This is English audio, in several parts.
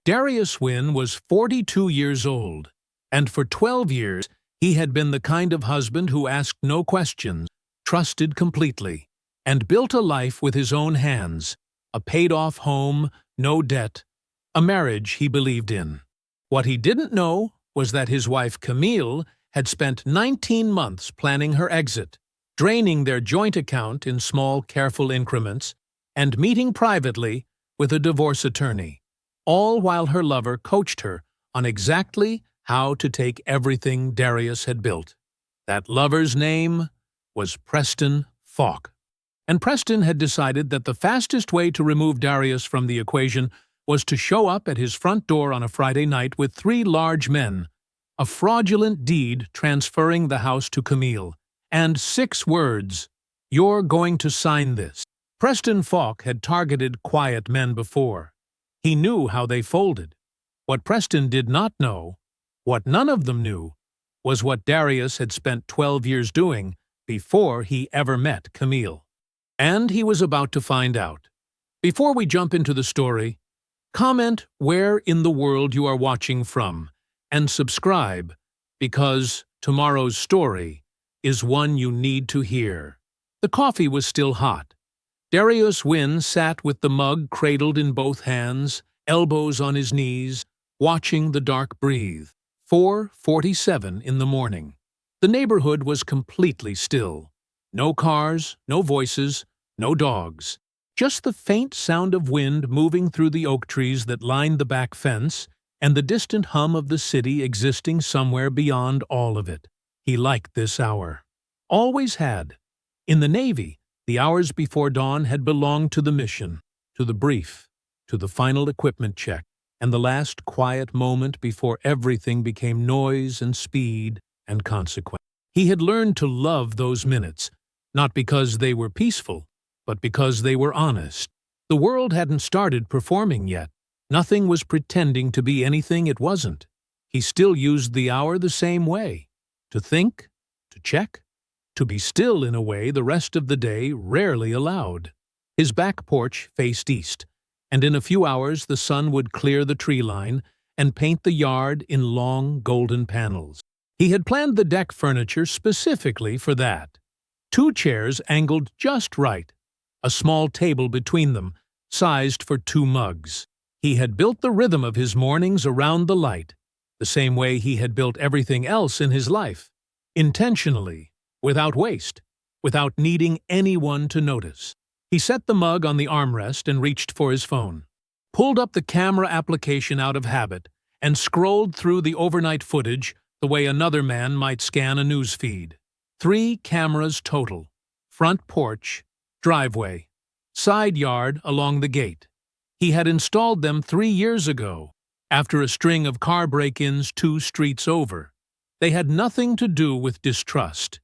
Darius Wynn was 42 years old, and for 12 years he had been the kind of husband who asked no questions, trusted completely, and built a life with his own hands, a paid-off home, no debt, a marriage he believed in. What he didn't know was that his wife Camille had spent 19 months planning her exit, draining their joint account in small, careful increments, and meeting privately with a divorce attorney, all while her lover coached her on exactly how to take everything Darius had built. That lover's name was Preston Falk. And Preston had decided that the fastest way to remove Darius from the equation was to show up at his front door on a Friday night with 3 large men, a fraudulent deed transferring the house to Camille, and 6 words, "You're going to sign this." Preston Falk had targeted quiet men before. He knew how they folded. What Preston did not know, what none of them knew, was what Darius had spent 12 years doing before he ever met Camille. And he was about to find out. Before we jump into the story, comment where in the world you are watching from, and subscribe, because tomorrow's story is one you need to hear. The coffee was still hot. Darius Wynn sat with the mug cradled in both hands, elbows on his knees, watching the dark breathe. 4:47 in the morning. The neighborhood was completely still. No cars, no voices, no dogs. Just the faint sound of wind moving through the oak trees that lined the back fence, and the distant hum of the city existing somewhere beyond all of it. He liked this hour. Always had. In the Navy, the hours before dawn had belonged to the mission, to the brief, to the final equipment check, and the last quiet moment before everything became noise and speed and consequence. He had learned to love those minutes, not because they were peaceful, but because they were honest. The world hadn't started performing yet. Nothing was pretending to be anything it wasn't. He still used the hour the same way, to think, to check, to be still in a way the rest of the day rarely allowed. His back porch faced east, and in a few hours the sun would clear the tree line and paint the yard in long golden panels. He had planned the deck furniture specifically for that. 2 chairs angled just right, a small table between them, sized for 2 mugs. He had built the rhythm of his mornings around the light, the same way he had built everything else in his life, intentionally, without waste, without needing anyone to notice. He set the mug on the armrest and reached for his phone, pulled up the camera application out of habit, and scrolled through the overnight footage the way another man might scan a news feed. 3 cameras total: front porch, driveway, side yard along the gate. He had installed them 3 years ago, after a string of car break-ins 2 streets over. They had nothing to do with distrust.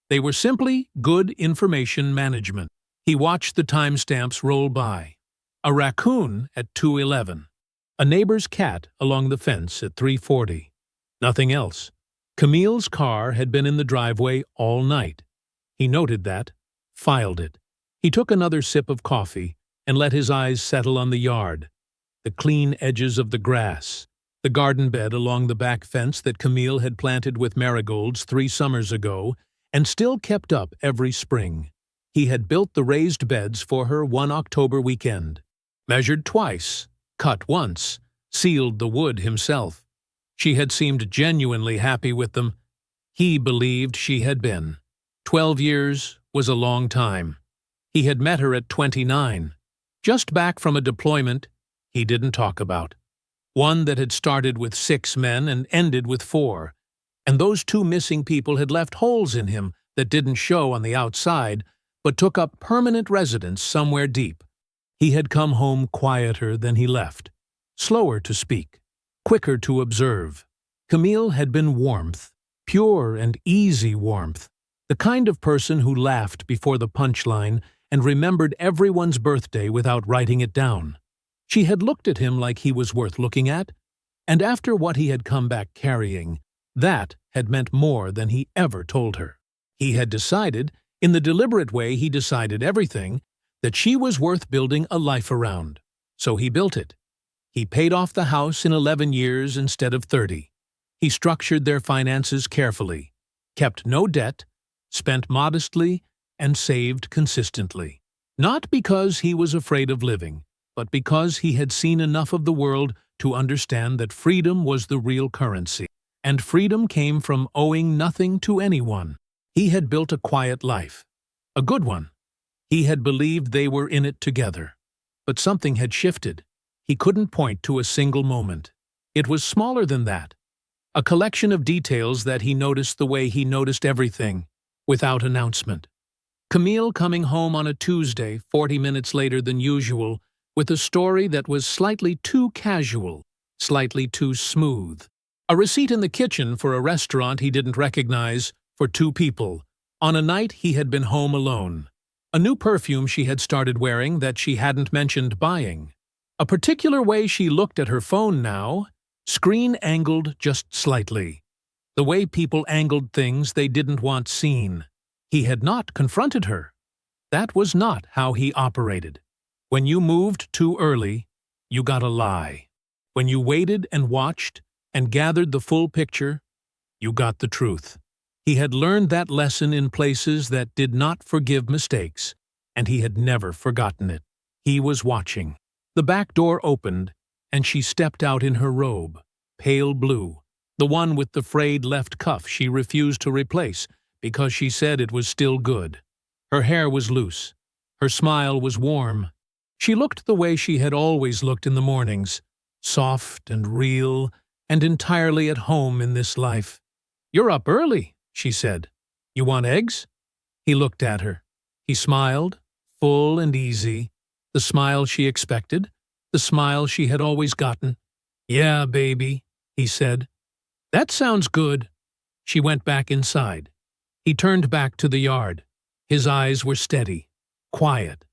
They were simply good information management. He watched the timestamps roll by. A raccoon at 2:11. A neighbor's cat along the fence at 3:40. Nothing else. Camille's car had been in the driveway all night. He noted that, filed it. He took another sip of coffee and let his eyes settle on the yard, the clean edges of the grass, the garden bed along the back fence that Camille had planted with marigolds 3 summers ago and still kept up every spring. He had built the raised beds for her one October weekend, measured twice, cut once, sealed the wood himself. She had seemed genuinely happy with them. He believed she had been. 12 years was a long time. He had met her at 29, just back from a deployment he didn't talk about. One that had started with 6 men and ended with 4, and those 2 missing people had left holes in him that didn't show on the outside, but took up permanent residence somewhere deep. He had come home quieter than he left, slower to speak, quicker to observe. Camille had been warmth, pure and easy warmth, the kind of person who laughed before the punchline and remembered everyone's birthday without writing it down. She had looked at him like he was worth looking at, and after what he had come back carrying, that had meant more than he ever told her. He had decided, in the deliberate way he decided everything, that she was worth building a life around. So he built it. He paid off the house in 11 years instead of 30. He structured their finances carefully, kept no debt, spent modestly, and saved consistently. Not because he was afraid of living, but because he had seen enough of the world to understand that freedom was the real currency. And freedom came from owing nothing to anyone. He had built a quiet life. A good one. He had believed they were in it together. But something had shifted. He couldn't point to a single moment. It was smaller than that. A collection of details that he noticed the way he noticed everything, without announcement. Camille coming home on a Tuesday, 40 minutes later than usual, with a story that was slightly too casual, slightly too smooth. A receipt in the kitchen for a restaurant he didn't recognize, for 2 people, on a night he had been home alone. A new perfume she had started wearing that she hadn't mentioned buying. A particular way she looked at her phone now, screen angled just slightly. The way people angled things they didn't want seen. He had not confronted her. That was not how he operated. When you moved too early, you got a lie. When you waited and watched and gathered the full picture, you got the truth. He had learned that lesson in places that did not forgive mistakes, and he had never forgotten it. He was watching. The back door opened, and she stepped out in her robe, pale blue, the one with the frayed left cuff she refused to replace because she said it was still good. Her hair was loose. Her smile was warm. She looked the way she had always looked in the mornings, soft and real and entirely at home in this life. "You're up early," she said. "You want eggs?" He looked at her. He smiled, full and easy, the smile she expected, the smile she had always gotten. "Yeah, baby," he said. "That sounds good." She went back inside. He turned back to the yard. His eyes were steady, quiet,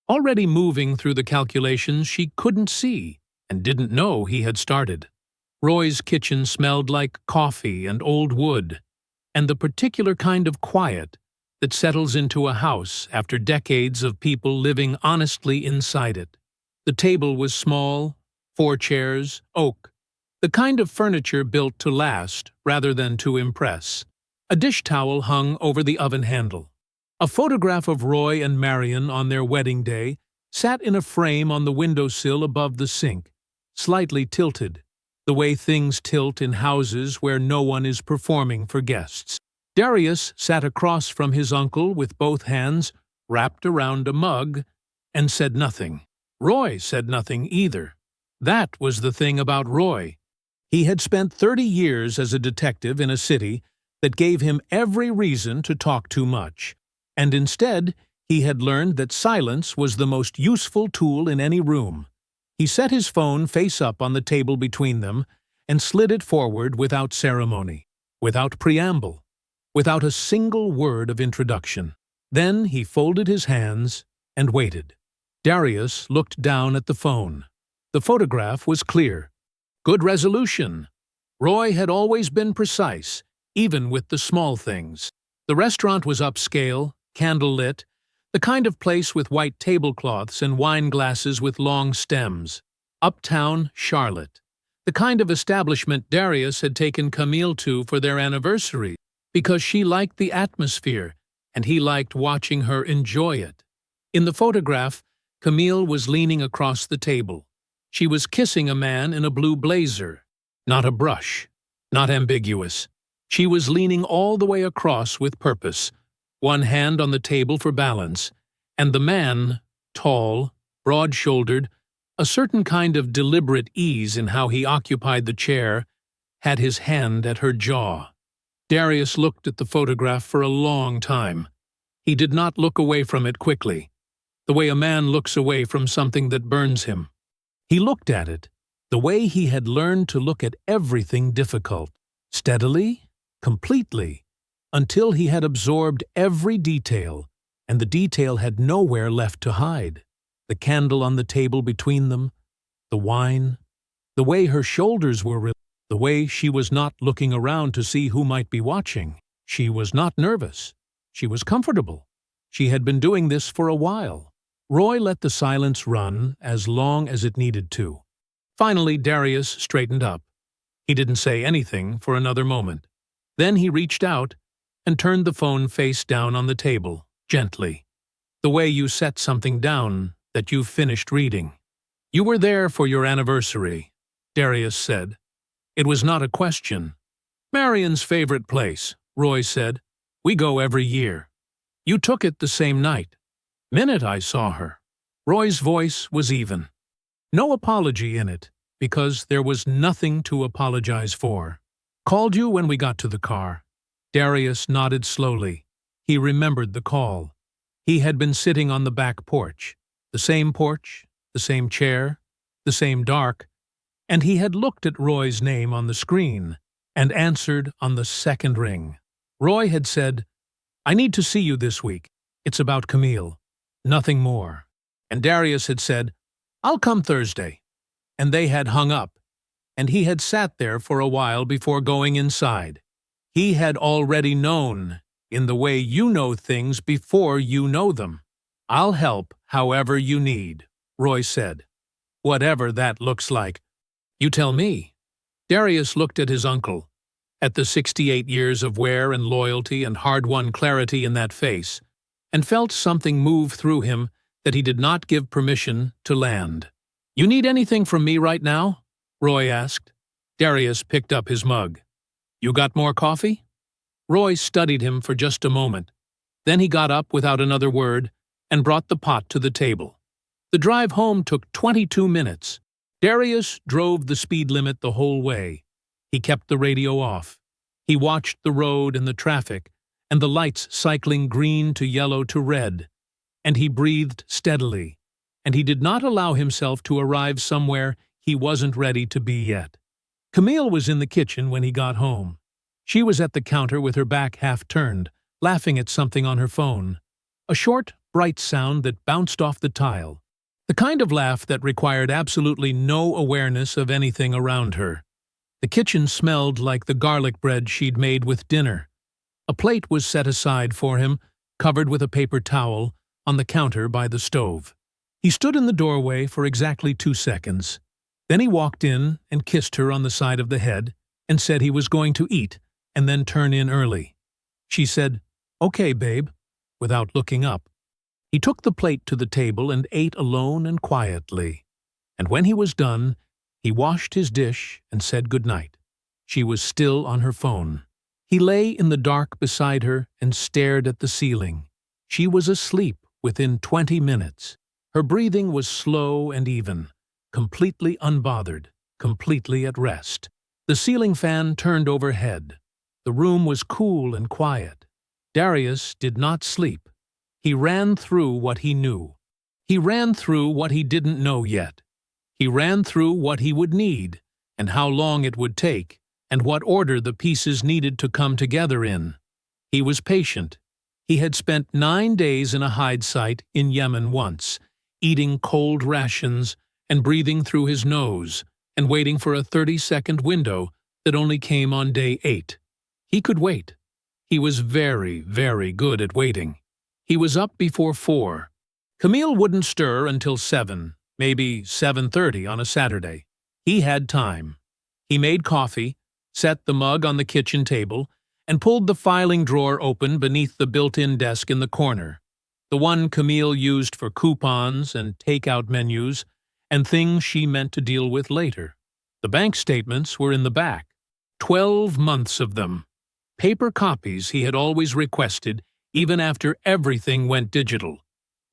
already moving through the calculations she couldn't see and didn't know he had started. Roy's kitchen smelled like coffee and old wood, and the particular kind of quiet that settles into a house after decades of people living honestly inside it. The table was small, 4 chairs, oak, the kind of furniture built to last rather than to impress. A dish towel hung over the oven handle. A photograph of Roy and Marion on their wedding day sat in a frame on the windowsill above the sink, slightly tilted, the way things tilt in houses where no one is performing for guests. Darius sat across from his uncle with both hands wrapped around a mug and said nothing. Roy said nothing either. That was the thing about Roy. He had spent 30 years as a detective in a city that gave him every reason to talk too much, and instead he had learned that silence was the most useful tool in any room. He set his phone face up on the table between them and slid it forward without ceremony, without preamble, without a single word of introduction. Then he folded his hands and waited. Darius looked down at the phone. The photograph was clear. Good resolution. Roy had always been precise, even with the small things. The restaurant was upscale, candlelit, the kind of place with white tablecloths and wine glasses with long stems. Uptown Charlotte. The kind of establishment Darius had taken Camille to for their anniversary, because she liked the atmosphere, and he liked watching her enjoy it. In the photograph, Camille was leaning across the table. She was kissing a man in a blue blazer. Not a brush. Not ambiguous. She was leaning all the way across with purpose, one hand on the table for balance, and the man, tall, broad-shouldered, a certain kind of deliberate ease in how he occupied the chair, had his hand at her jaw. Darius looked at the photograph for a long time. He did not look away from it quickly, the way a man looks away from something that burns him. He looked at it, the way he had learned to look at everything difficult, steadily, completely, until he had absorbed every detail, and the detail had nowhere left to hide. The candle on the table between them, the wine, the way her shoulders were, the way she was not looking around to see who might be watching. She was not nervous. She was comfortable. She had been doing this for a while. Roy let the silence run as long as it needed to. Finally, Darius straightened up. He didn't say anything for another moment. Then he reached out and turned the phone face down on the table, gently. The way you set something down that you've finished reading. "You were there for your anniversary," Darius said. It was not a question. "Marion's favorite place," Roy said. "We go every year." "You took it the same night." "Minute I saw her." Roy's voice was even. No apology in it, because there was nothing to apologize for. "Called you when we got to the car." Darius nodded slowly. He remembered the call. He had been sitting on the back porch, the same chair, the same dark, and he had looked at Roy's name on the screen and answered on the second ring. Roy had said, "I need to see you this week. It's about Camille. Nothing more." And Darius had said, "I'll come Thursday." And they had hung up, and he had sat there for a while before going inside. He had already known, in the way you know things before you know them. "I'll help however you need," Roy said. "Whatever that looks like. You tell me." Darius looked at his uncle, at the 68 years of wear and loyalty and hard-won clarity in that face, and felt something move through him that he did not give permission to land. "You need anything from me right now?" Roy asked. Darius picked up his mug. "You got more coffee?" Roy studied him for just a moment. Then he got up without another word and brought the pot to the table. The drive home took 22 minutes. Darius drove the speed limit the whole way. He kept the radio off. He watched the road and the traffic, and the lights cycling green to yellow to red. And he breathed steadily, and he did not allow himself to arrive somewhere he wasn't ready to be yet. Camille was in the kitchen when he got home. She was at the counter with her back half-turned, laughing at something on her phone. A short, bright sound that bounced off the tile. The kind of laugh that required absolutely no awareness of anything around her. The kitchen smelled like the garlic bread she'd made with dinner. A plate was set aside for him, covered with a paper towel, on the counter by the stove. He stood in the doorway for exactly 2 seconds. Then he walked in and kissed her on the side of the head and said he was going to eat and then turn in early. She said, "Okay, babe," without looking up. He took the plate to the table and ate alone and quietly. And when he was done, he washed his dish and said goodnight. She was still on her phone. He lay in the dark beside her and stared at the ceiling. She was asleep within 20 minutes. Her breathing was slow and even, completely unbothered, completely at rest. The ceiling fan turned overhead. The room was cool and quiet. Darius did not sleep. He ran through what he knew. He ran through what he didn't know yet. He ran through what he would need, and how long it would take, and what order the pieces needed to come together in. He was patient. He had spent 9 days in a hide site in Yemen once, eating cold rations and breathing through his nose, and waiting for a 30-second window that only came on day 8. He could wait. He was very, very good at waiting. He was up before 4. Camille wouldn't stir until 7, maybe 7:30 on a Saturday. He had time. He made coffee, set the mug on the kitchen table, and pulled the filing drawer open beneath the built-in desk in the corner, the one Camille used for coupons and take-out menus and things she meant to deal with later. The bank statements were in the back. 12 months of them. Paper copies he had always requested, even after everything went digital,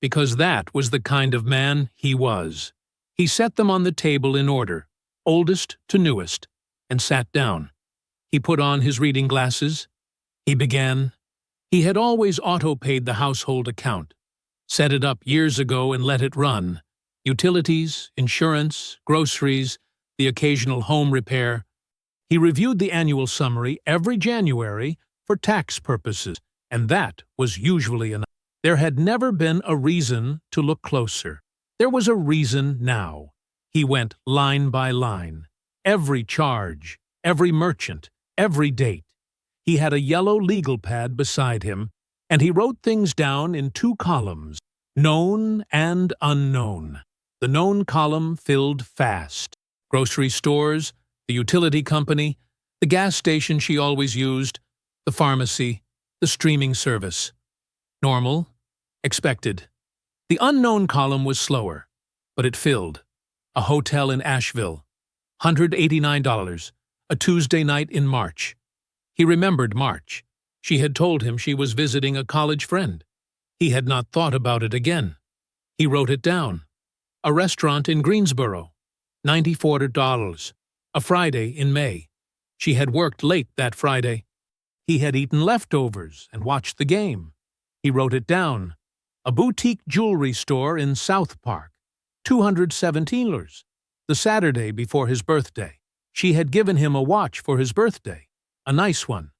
because that was the kind of man he was. He set them on the table in order, oldest to newest, and sat down. He put on his reading glasses. He began. He had always auto-paid the household account, set it up years ago and let it run. Utilities, insurance, groceries, the occasional home repair. He reviewed the annual summary every January for tax purposes, and that was usually enough. There had never been a reason to look closer. There was a reason now. He went line by line. Every charge, every merchant, every date. He had a yellow legal pad beside him, and he wrote things down in 2 columns, known and unknown. The known column filled fast. Grocery stores, the utility company, the gas station she always used, the pharmacy, the streaming service. Normal. Expected. The unknown column was slower, but it filled. A hotel in Asheville. $189. A Tuesday night in March. He remembered March. She had told him she was visiting a college friend. He had not thought about it again. He wrote it down. A restaurant in Greensboro. $94. A Friday in May. She had worked late that Friday. He had eaten leftovers and watched the game. He wrote it down. A boutique jewelry store in South Park. $217. The Saturday before his birthday. She had given him a watch for his birthday. A nice one.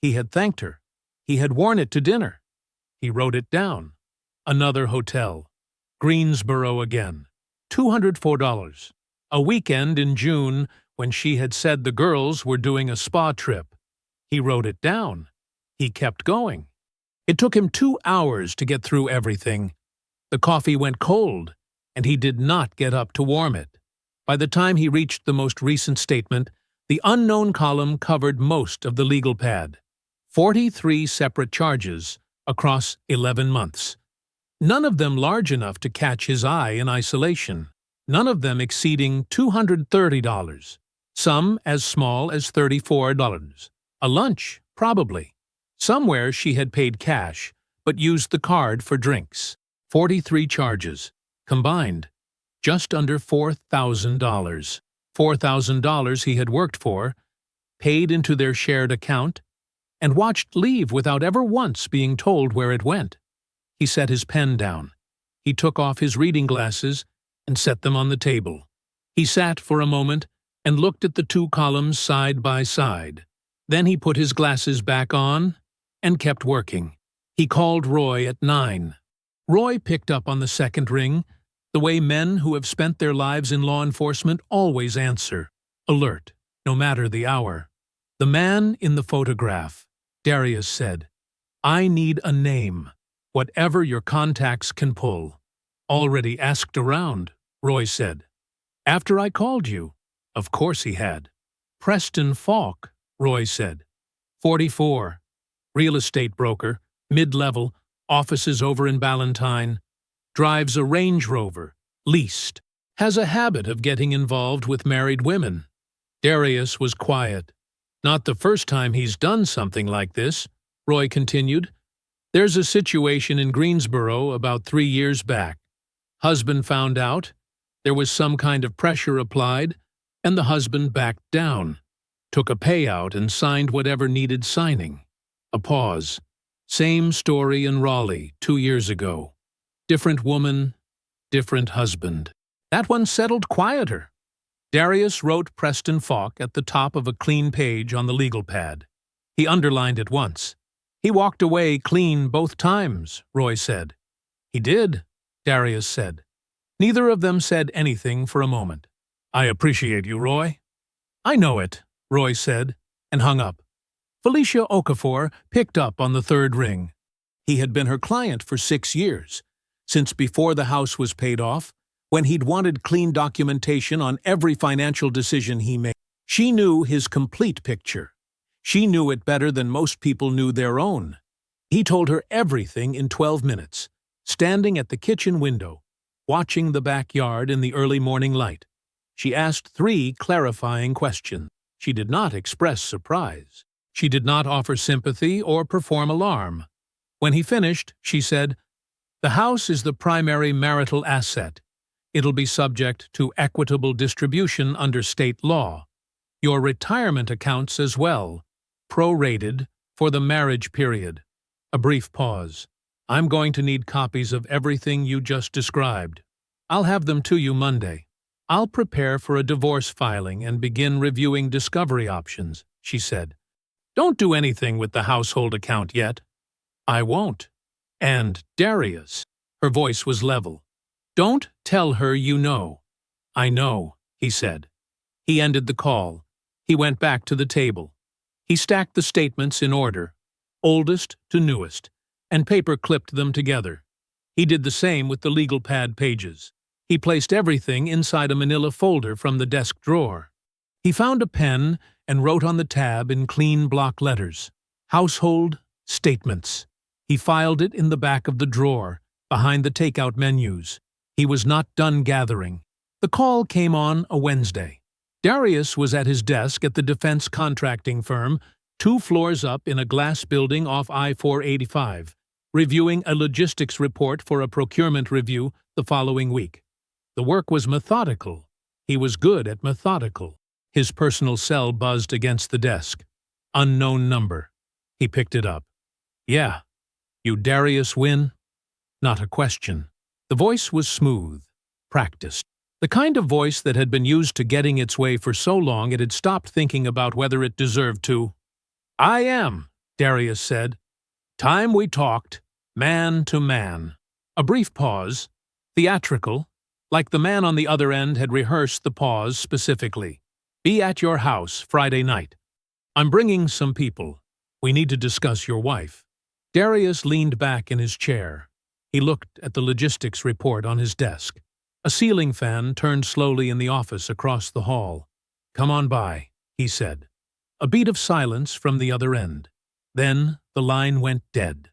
He had thanked her. He had worn it to dinner. He wrote it down. Another hotel. Greensboro again. $204. A weekend in June when she had said the girls were doing a spa trip. He wrote it down. He kept going. It took him 2 hours to get through everything. The coffee went cold, and he did not get up to warm it. By the time he reached the most recent statement, the unknown column covered most of the legal pad. 43 separate charges across 11 months. None of them large enough to catch his eye in isolation. None of them exceeding $230. Some as small as $34. A lunch, probably. Somewhere she had paid cash, but used the card for drinks. 43 charges. Combined. Just under $4,000. $4,000 he had worked for, paid into their shared account, and watched leave without ever once being told where it went. He set his pen down. He took off his reading glasses and set them on the table. He sat for a moment and looked at the two columns side by side. Then he put his glasses back on and kept working. He called Roy at 9. Roy picked up on the second ring, the way men who have spent their lives in law enforcement always answer, alert, no matter the hour. The man in the photograph, Darius said, "I need a name, whatever your contacts can pull." "Already asked around," Roy said. "After I called you." Of course he had. "Preston Falk," Roy said. 44. Real estate broker, mid-level, offices over in Ballantyne. Drives a Range Rover, leased. Has a habit of getting involved with married women. Darius was quiet. "Not the first time he's done something like this," Roy continued. "There's a situation in Greensboro about 3 years back. Husband found out. There was some kind of pressure applied, and the husband backed down. Took a payout and signed whatever needed signing." A pause. "Same story in Raleigh 2 years ago. Different woman, different husband. That one settled quieter." Darius wrote Preston Falk at the top of a clean page on the legal pad. He underlined it once. "He walked away clean both times," Roy said. "He did," Darius said. Neither of them said anything for a moment. "I appreciate you, Roy." "I know it," Roy said, and hung up. Felicia Okafor picked up on the third ring. He had been her client for 6 years, since before the house was paid off, when he'd wanted clean documentation on every financial decision he made. She knew his complete picture. She knew it better than most people knew their own. He told her everything in 12 minutes, standing at the kitchen window, watching the backyard in the early morning light. She asked 3 clarifying questions. She did not express surprise. She did not offer sympathy or perform alarm. When he finished, she said, "The house is the primary marital asset. It'll be subject to equitable distribution under state law. Your retirement accounts as well, prorated for the marriage period." A brief pause. "I'm going to need copies of everything you just described. I'll have them to you Monday. I'll prepare for a divorce filing and begin reviewing discovery options," she said. "Don't do anything with the household account yet." "I won't." "And, Darius," her voice was level, "don't tell her you know." "I know," he said. He ended the call. He went back to the table. He stacked the statements in order, oldest to newest, and paper clipped them together. He did the same with the legal pad pages. He placed everything inside a manila folder from the desk drawer. He found a pen and wrote on the tab in clean block letters, "Household Statements." He filed it in the back of the drawer, behind the takeout menus. He was not done gathering. The call came on a Wednesday. Darius was at his desk at the defense contracting firm, 2 floors up in a glass building off I-485, reviewing a logistics report for a procurement review the following week. The work was methodical. He was good at methodical. His personal cell buzzed against the desk. Unknown number. He picked it up. "Yeah. You Darius Wynn?" Not a question. The voice was smooth, practiced. The kind of voice that had been used to getting its way for so long it had stopped thinking about whether it deserved to. "I am," Darius said. "Time we talked, man to man." A brief pause, theatrical, like the man on the other end had rehearsed the pause specifically. "Be at your house Friday night. I'm bringing some people. We need to discuss your wife." Darius leaned back in his chair. He looked at the logistics report on his desk. A ceiling fan turned slowly in the office across the hall. "Come on by," he said. A beat of silence from the other end. Then the line went dead.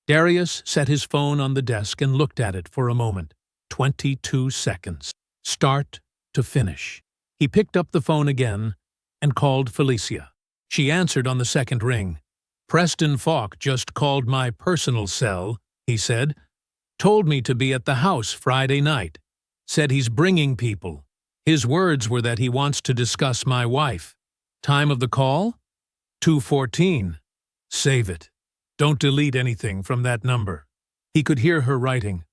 Darius set his phone on the desk and looked at it for a moment. 22 seconds. Start to finish. He picked up the phone again and called Felicia. She answered on the second ring. "Preston Falk just called my personal cell," he said. "Told me to be at the house Friday night. Said he's bringing people. His words were that he wants to discuss my wife. Time of the call? 2:14. Save it. Don't delete anything from that number." He could hear her writing.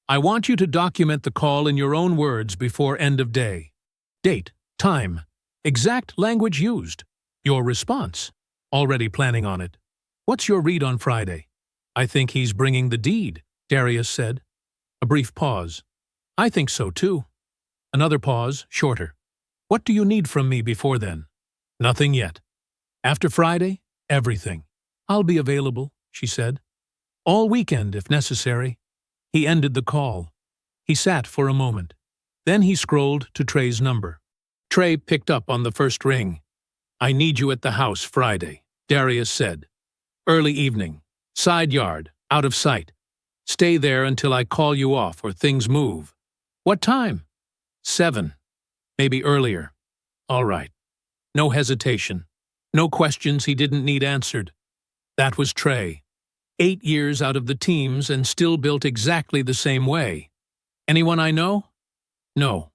"I want you to document the call in your own words before end of day. Date, time, exact language used. Your response. Already planning on it. What's your read on Friday?" "I think he's bringing the deed," Darius said. A brief pause. "I think so too." Another pause, shorter. "What do you need from me before then?" "Nothing yet. After Friday, everything." "I'll be available," she said. "All weekend, if necessary." He ended the call. He sat for a moment. Then he scrolled to Trey's number. Trey picked up on the first ring. "I need you at the house Friday," Darius said. "Early evening. Side yard, out of sight. Stay there until I call you off or things move." "What time?" 7. Maybe earlier." "All right." No hesitation. No questions he didn't need answered. That was Trey. 8 years out of the teams and still built exactly the same way. "Anyone I know?" "No.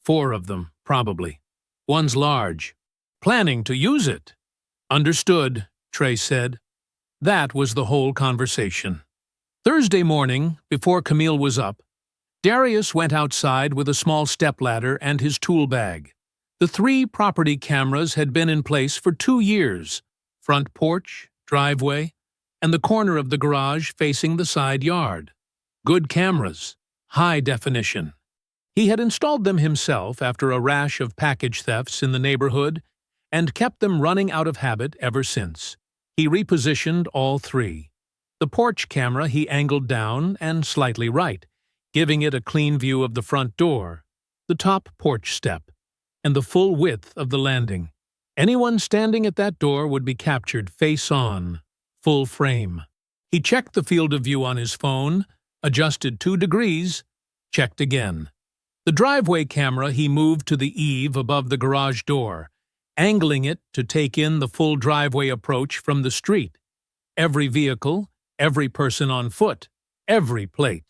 4 of them, probably. One's large. Planning to use it." "Understood," Trey said. That was the whole conversation. Thursday morning, before Camille was up, Darius went outside with a small stepladder and his tool bag. The 3 property cameras had been in place for 2 years, front porch, driveway, and the corner of the garage facing the side yard. Good cameras, high definition. He had installed them himself after a rash of package thefts in the neighborhood and kept them running out of habit ever since. He repositioned all 3. The porch camera he angled down and slightly right, giving it a clean view of the front door, the top porch step, and the full width of the landing. Anyone standing at that door would be captured face on, full frame. He checked the field of view on his phone, adjusted 2 degrees, checked again. The driveway camera he moved to the eave above the garage door, angling it to take in the full driveway approach from the street. Every vehicle, every person on foot, every plate.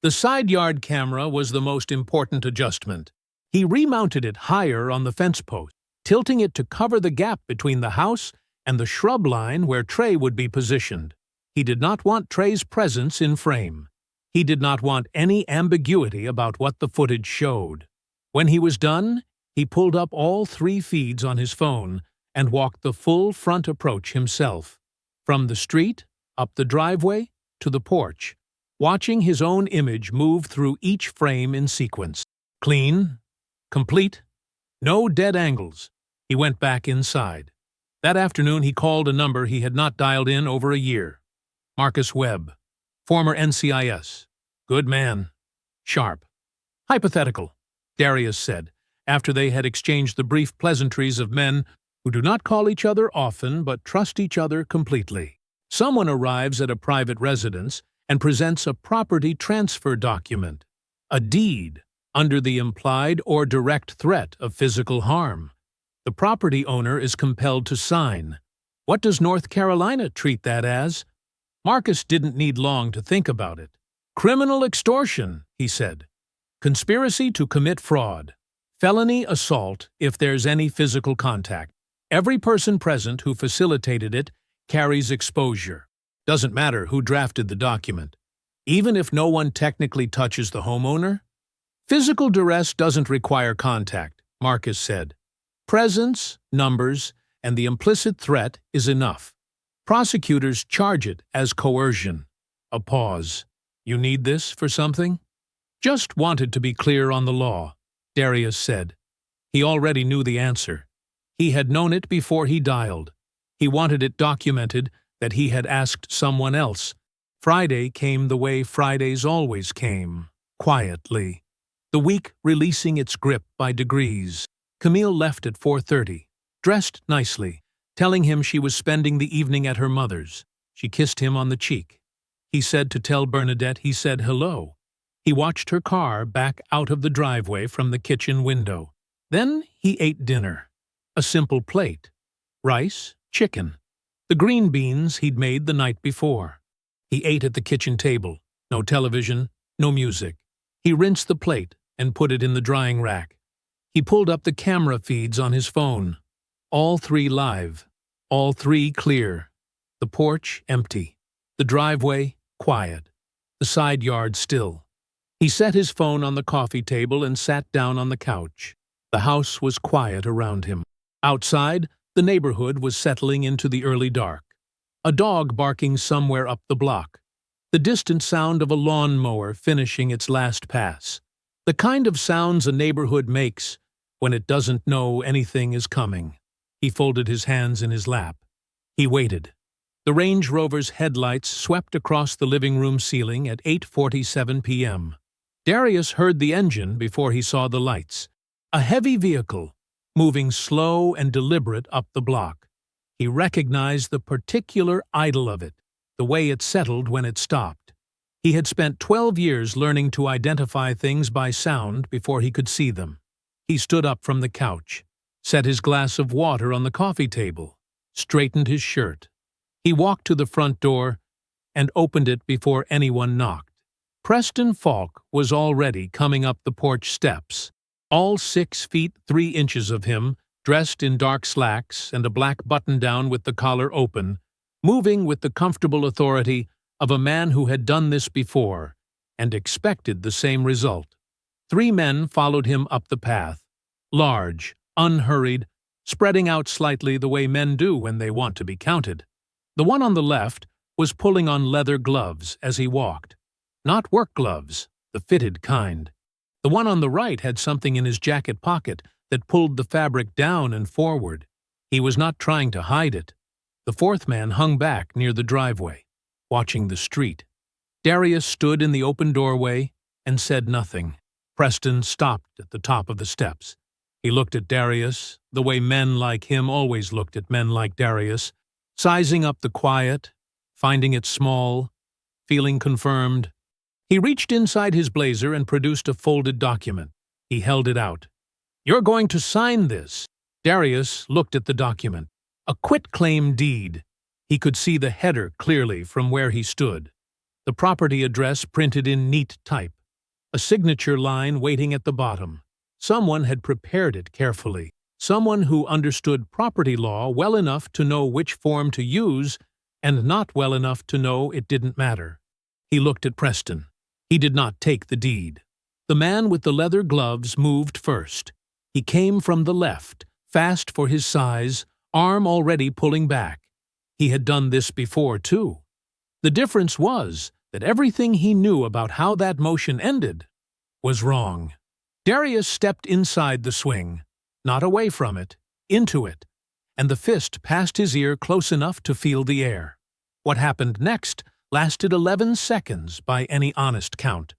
The side yard camera was the most important adjustment. He remounted it higher on the fence post, tilting it to cover the gap between the house and the shrub line where Trey would be positioned. He did not want Trey's presence in frame. He did not want any ambiguity about what the footage showed. When he was done, he pulled up all 3 feeds on his phone and walked the full front approach himself, from the street, up the driveway, to the porch, watching his own image move through each frame in sequence. Clean, complete, no dead angles. He went back inside. That afternoon he called a number he had not dialed in over a year. Marcus Webb, former NCIS. Good man. Sharp. Hypothetical, Darius said, after they had exchanged the brief pleasantries of men who do not call each other often but trust each other completely. Someone arrives at a private residence and presents a property transfer document, a deed, under the implied or direct threat of physical harm. The property owner is compelled to sign. What does North Carolina treat that as? Marcus didn't need long to think about it. Criminal extortion, he said. Conspiracy to commit fraud. Felony assault if there's any physical contact. Every person present who facilitated it carries exposure. Doesn't matter who drafted the document. Even if no one technically touches the homeowner? Physical duress doesn't require contact, Marcus said. Presence, numbers, and the implicit threat is enough. Prosecutors charge it as coercion. A pause. You need this for something? Just wanted to be clear on the law, Darius said. He already knew the answer. He had known it before he dialed. He wanted it documented that he had asked someone else. Friday came the way Fridays always came, quietly. The week releasing its grip by degrees. Camille left at 4:30, dressed nicely, telling him she was spending the evening at her mother's. She kissed him on the cheek. He said to tell Bernadette he said hello. He watched her car back out of the driveway from the kitchen window. Then he ate dinner. A simple plate. Rice, chicken. The green beans he'd made the night before. He ate at the kitchen table. No television, no music. He rinsed the plate and put it in the drying rack. He pulled up the camera feeds on his phone. All 3 live. All 3 clear. The porch empty. The driveway quiet. The side yard still. He set his phone on the coffee table and sat down on the couch. The house was quiet around him. Outside, the neighborhood was settling into the early dark. A dog barking somewhere up the block. The distant sound of a lawnmower finishing its last pass. The kind of sounds a neighborhood makes when it doesn't know anything is coming. He folded his hands in his lap. He waited. The Range Rover's headlights swept across the living room ceiling at 8:47 p.m. Darius heard the engine before he saw the lights. A heavy vehicle, moving slow and deliberate up the block. He recognized the particular idle of it, the way it settled when it stopped. He had spent 12 years learning to identify things by sound before he could see them. He stood up from the couch, set his glass of water on the coffee table, straightened his shirt. He walked to the front door and opened it before anyone knocked. Preston Falk was already coming up the porch steps, all 6 feet 3 inches of him, dressed in dark slacks and a black button-down with the collar open, moving with the comfortable authority of a man who had done this before and expected the same result. 3 men followed him up the path, large, unhurried, spreading out slightly the way men do when they want to be counted. The one on the left was pulling on leather gloves as he walked. Not work gloves, the fitted kind. The one on the right had something in his jacket pocket that pulled the fabric down and forward. He was not trying to hide it. The 4th man hung back near the driveway, watching the street. Darius stood in the open doorway and said nothing. Preston stopped at the top of the steps. He looked at Darius, the way men like him always looked at men like Darius, sizing up the quiet, finding it small, feeling confirmed. He reached inside his blazer and produced a folded document. He held it out. "You're going to sign this." Darius looked at the document. A quitclaim deed. He could see the header clearly from where he stood. The property address printed in neat type. A signature line waiting at the bottom. Someone had prepared it carefully. Someone who understood property law well enough to know which form to use and not well enough to know it didn't matter. He looked at Preston. He did not take the deed. The man with the leather gloves moved first. He came from the left, fast for his size, arm already pulling back. He had done this before, too. The difference was that everything he knew about how that motion ended was wrong. Darius stepped inside the swing, not away from it, into it, and the fist passed his ear close enough to feel the air. What happened next lasted 11 seconds by any honest count.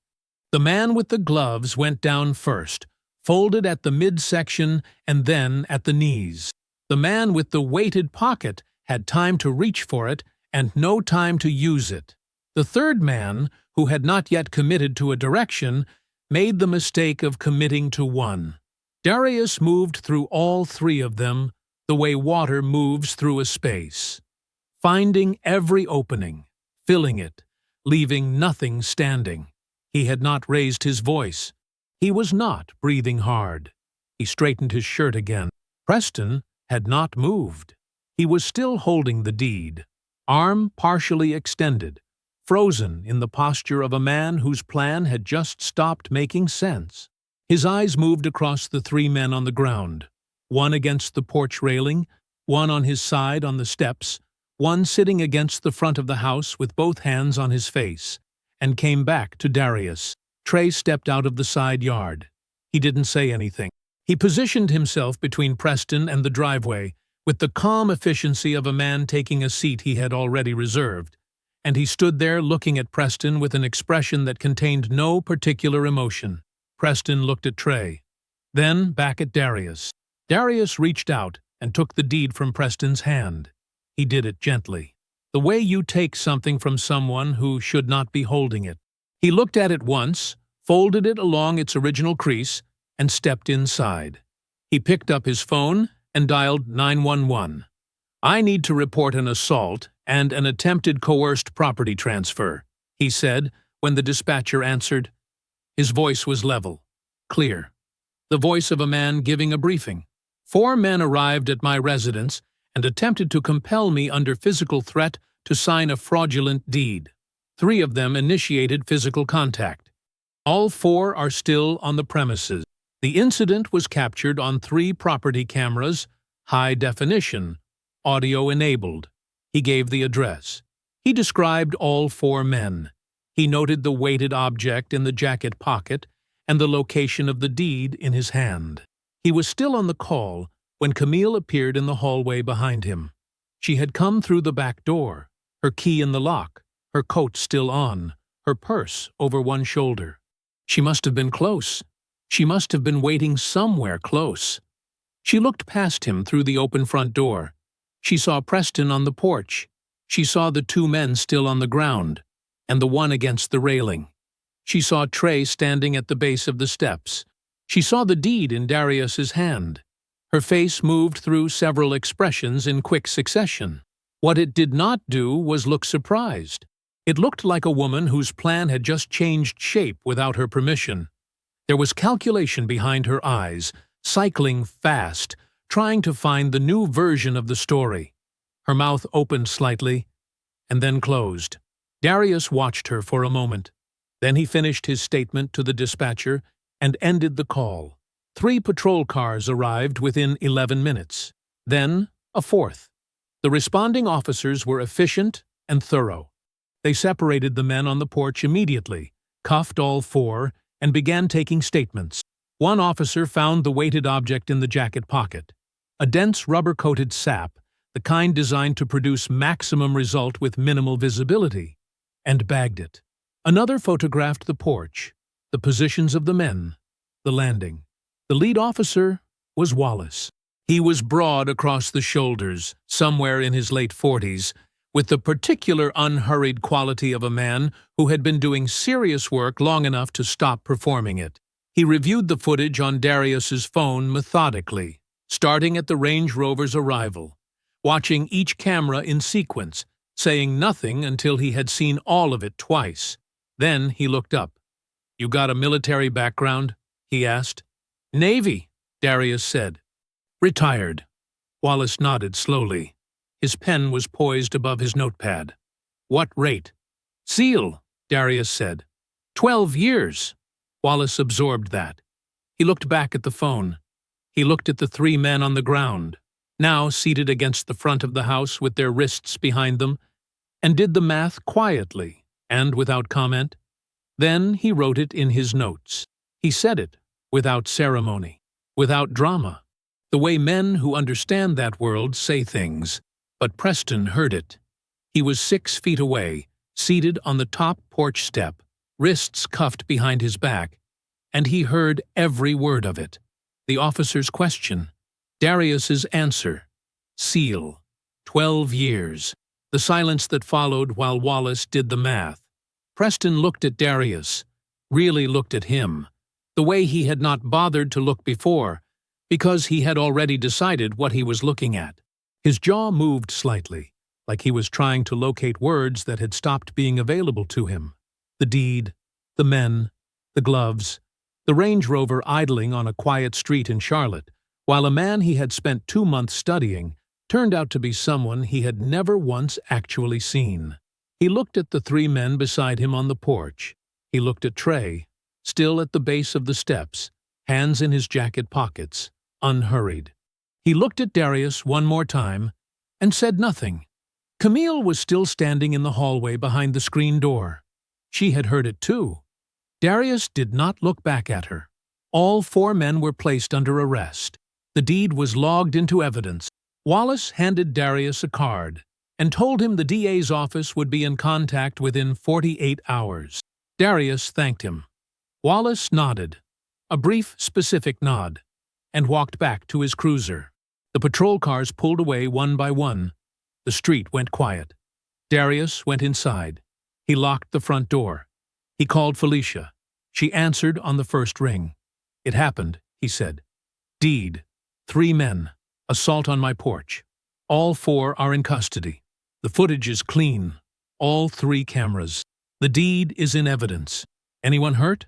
The man with the gloves went down first, folded at the midsection and then at the knees. The man with the weighted pocket had time to reach for it and no time to use it. The third man, who had not yet committed to a direction, made the mistake of committing to one. Darius moved through all three of them the way water moves through a space, finding every opening, filling it, leaving nothing standing. He had not raised his voice. He was not breathing hard. He straightened his shirt again. Preston had not moved. He was still holding the deed, arm partially extended, frozen in the posture of a man whose plan had just stopped making sense. His eyes moved across the three men on the ground, one against the porch railing, one on his side on the steps, one sitting against the front of the house with both hands on his face, and came back to Darius. Trey stepped out of the side yard. He didn't say anything. He positioned himself between Preston and the driveway with the calm efficiency of a man taking a seat he had already reserved, and he stood there looking at Preston with an expression that contained no particular emotion. Preston looked at Trey, then back at Darius. Darius reached out and took the deed from Preston's hand. He did it gently, the way you take something from someone who should not be holding it. He looked at it once, folded it along its original crease, and stepped inside. He picked up his phone and dialed 911. "I need to report an assault and an attempted coerced property transfer," he said when the dispatcher answered. His voice was level, clear, the voice of a man giving a briefing. "4 men arrived at my residence and attempted to compel me under physical threat to sign a fraudulent deed. 3 of them initiated physical contact. All 4 are still on the premises. The incident was captured on 3 property cameras, high definition, audio-enabled." He gave the address. He described all 4 men. He noted the weighted object in the jacket pocket and the location of the deed in his hand. He was still on the call when Camille appeared in the hallway behind him. She had come through the back door, her key in the lock, her coat still on, her purse over one shoulder. She must have been close. She must have been waiting somewhere close. She looked past him through the open front door. She saw Preston on the porch. She saw the 2 men still on the ground, and the one against the railing. She saw Trey standing at the base of the steps. She saw the deed in Darius's hand. Her face moved through several expressions in quick succession. What it did not do was look surprised. It looked like a woman whose plan had just changed shape without her permission. There was calculation behind her eyes, cycling fast, trying to find the new version of the story. Her mouth opened slightly, and then closed. Darius watched her for a moment. Then he finished his statement to the dispatcher and ended the call. 3 patrol cars arrived within 11 minutes. Then, a 4th. The responding officers were efficient and thorough. They separated the men on the porch immediately, cuffed all 4, and began taking statements. One officer found the weighted object in the jacket pocket, a dense rubber-coated sap, the kind designed to produce maximum result with minimal visibility, and bagged it. Another photographed the porch, the positions of the men, the landing. The lead officer was Wallace. He was broad across the shoulders, somewhere in his late 40s, with the particular unhurried quality of a man who had been doing serious work long enough to stop performing it. He reviewed the footage on Darius's phone methodically, starting at the Range Rover's arrival, watching each camera in sequence, saying nothing until he had seen all of it twice. Then he looked up. "You got a military background?" he asked. "Navy," Darius said. "Retired." Wallace nodded slowly. His pen was poised above his notepad. "What rate?" "SEAL," Darius said. 12 years. Wallace absorbed that. He looked back at the phone. He looked at the 3 men on the ground, now seated against the front of the house with their wrists behind them, and did the math quietly and without comment. Then he wrote it in his notes. He said it without ceremony, without drama, the way men who understand that world say things. But Preston heard it. He was 6 feet away, seated on the top porch step, wrists cuffed behind his back, and he heard every word of it. The officer's question, Darius's answer, seal, 12 years, the silence that followed while Wallace did the math. Preston looked at Darius, really looked at him, the way he had not bothered to look before, because he had already decided what he was looking at. His jaw moved slightly, like he was trying to locate words that had stopped being available to him. The deed, the men, the gloves, the Range Rover idling on a quiet street in Charlotte, while a man he had spent 2 months studying turned out to be someone he had never once actually seen. He looked at the 3 men beside him on the porch. He looked at Trey, still at the base of the steps, hands in his jacket pockets, unhurried. He looked at Darius one more time and said nothing. Camille was still standing in the hallway behind the screen door. She had heard it too. Darius did not look back at her. All 4 men were placed under arrest. The deed was logged into evidence. Wallace handed Darius a card and told him the DA's office would be in contact within 48 hours. Darius thanked him. Wallace nodded, a brief, specific nod, and walked back to his cruiser. The patrol cars pulled away one by one. The street went quiet. Darius went inside. He locked the front door. He called Felicia. She answered on the first ring. It happened, he said. Deed. 3 men. Assault on my porch. All 4 are in custody. The footage is clean. All 3 cameras. The deed is in evidence. Anyone hurt?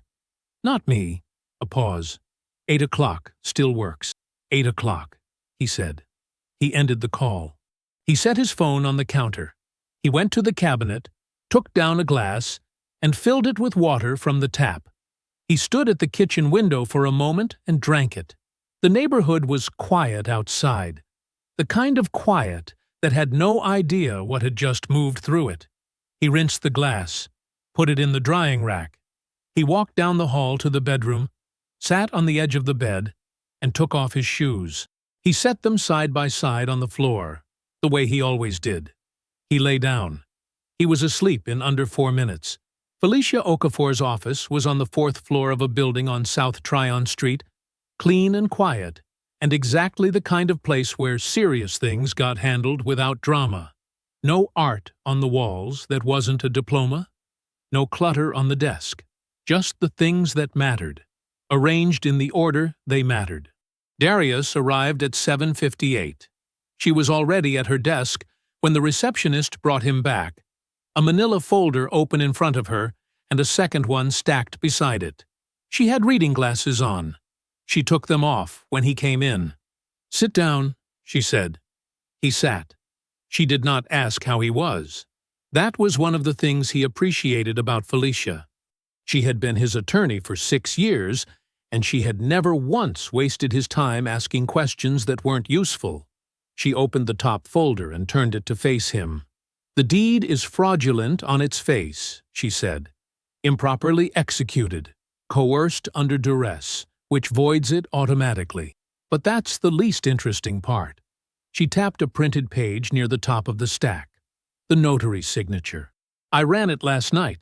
Not me. A pause. 8 o'clock. Still works. 8 o'clock, he said. He ended the call. He set his phone on the counter. He went to the cabinet, took down a glass, and filled it with water from the tap. He stood at the kitchen window for a moment and drank it. The neighborhood was quiet outside, the kind of quiet that had no idea what had just moved through it. He rinsed the glass, put it in the drying rack. He walked down the hall to the bedroom, sat on the edge of the bed, and took off his shoes. He set them side by side on the floor, the way he always did. He lay down. He was asleep in under 4 minutes. Felicia Okafor's office was on the 4th floor of a building on South Tryon Street, clean and quiet, and exactly the kind of place where serious things got handled without drama. No art on the walls that wasn't a diploma, no clutter on the desk, just the things that mattered, arranged in the order they mattered. Darius arrived at 7:58. She was already at her desk when the receptionist brought him back, a manila folder open in front of her and a second one stacked beside it. She had reading glasses on. She took them off when he came in. "Sit down," she said. He sat. She did not ask how he was. That was one of the things he appreciated about Felicia. She had been his attorney for 6 years, and she had never once wasted his time asking questions that weren't useful. She opened the top folder and turned it to face him. "The deed is fraudulent on its face," she said. "Improperly executed, coerced under duress, which voids it automatically. But that's the least interesting part." She tapped a printed page near the top of the stack. The notary signature. "I ran it last night."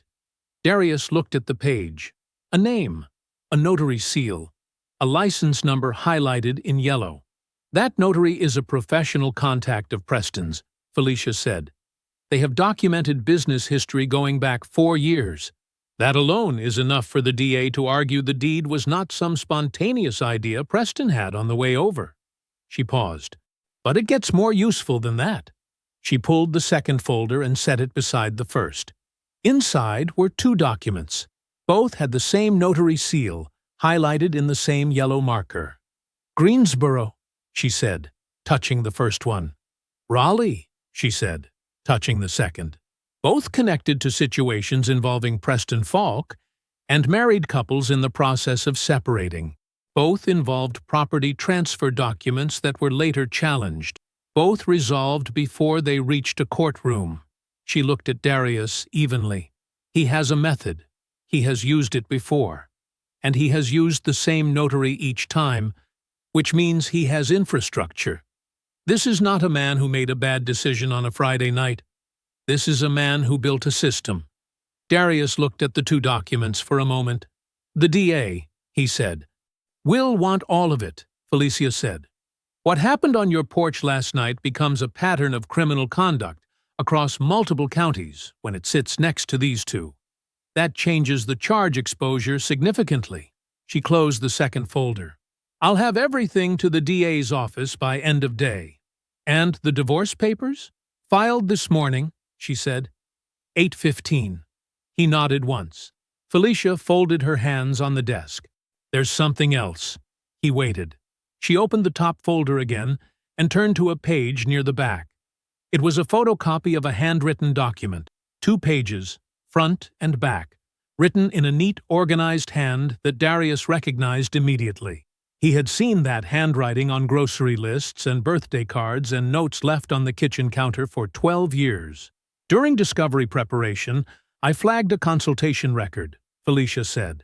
Darius looked at the page. A name, a notary seal, a license number highlighted in yellow. "That notary is a professional contact of Preston's," Felicia said. "They have documented business history going back 4 years. That alone is enough for the DA to argue the deed was not some spontaneous idea Preston had on the way over." She paused. "But it gets more useful than that." She pulled the second folder and set it beside the first. Inside were 2 documents. Both had the same notary seal, highlighted in the same yellow marker. "Greensboro," she said, touching the first one. "Raleigh," she said, touching the second. Both connected to situations involving Preston Falk and married couples in the process of separating. Both involved property transfer documents that were later challenged. Both resolved before they reached a courtroom. She looked at Darius evenly. He has a method. He has used it before. And he has used the same notary each time, which means he has infrastructure. This is not a man who made a bad decision on a Friday night. This is a man who built a system. Darius looked at the two documents for a moment. "The DA," he said. "We'll want all of it," Felicia said. "What happened on your porch last night becomes a pattern of criminal conduct across multiple counties when it sits next to these two. That changes the charge exposure significantly." She closed the second folder. "I'll have everything to the DA's office by end of day." "And the divorce papers?" "Filed this morning," she said. 8:15. He nodded once. Felicia folded her hands on the desk. "There's something else." He waited. She opened the top folder again and turned to a page near the back. It was a photocopy of a handwritten document, 2 pages, front and back, written in a neat, organized hand that Darius recognized immediately. He had seen that handwriting on grocery lists and birthday cards and notes left on the kitchen counter for 12 years. "During discovery preparation, I flagged a consultation record," Felicia said.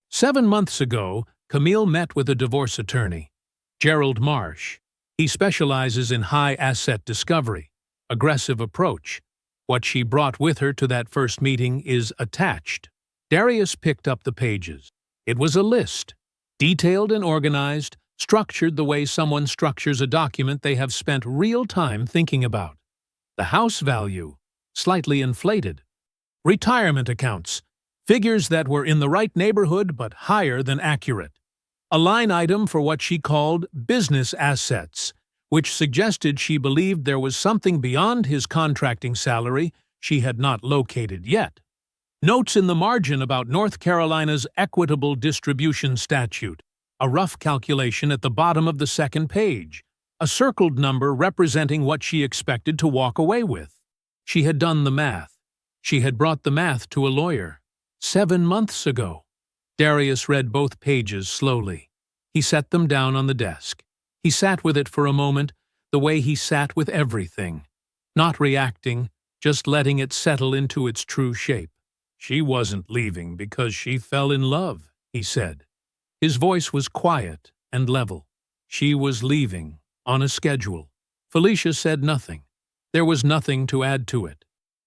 7 months ago, Camille met with a divorce attorney, Gerald Marsh. He specializes in high-asset discovery, aggressive approach. What she brought with her to that first meeting is attached. Darius picked up the pages. It was a list, detailed and organized, structured the way someone structures a document they have spent real time thinking about. The house value, slightly inflated. Retirement accounts, figures that were in the right neighborhood but higher than accurate. A line item for what she called business assets, which suggested she believed there was something beyond his contracting salary she had not located yet. Notes in the margin about North Carolina's equitable distribution statute, a rough calculation at the bottom of the second page, a circled number representing what she expected to walk away with. She had done the math. She had brought the math to a lawyer. 7 months ago. Darius read both pages slowly. He set them down on the desk. He sat with it for a moment, the way he sat with everything. Not reacting, just letting it settle into its true shape. "She wasn't leaving because she fell in love," he said. His voice was quiet and level. "She was leaving, on a schedule." Felicia said nothing. There was nothing to add to it.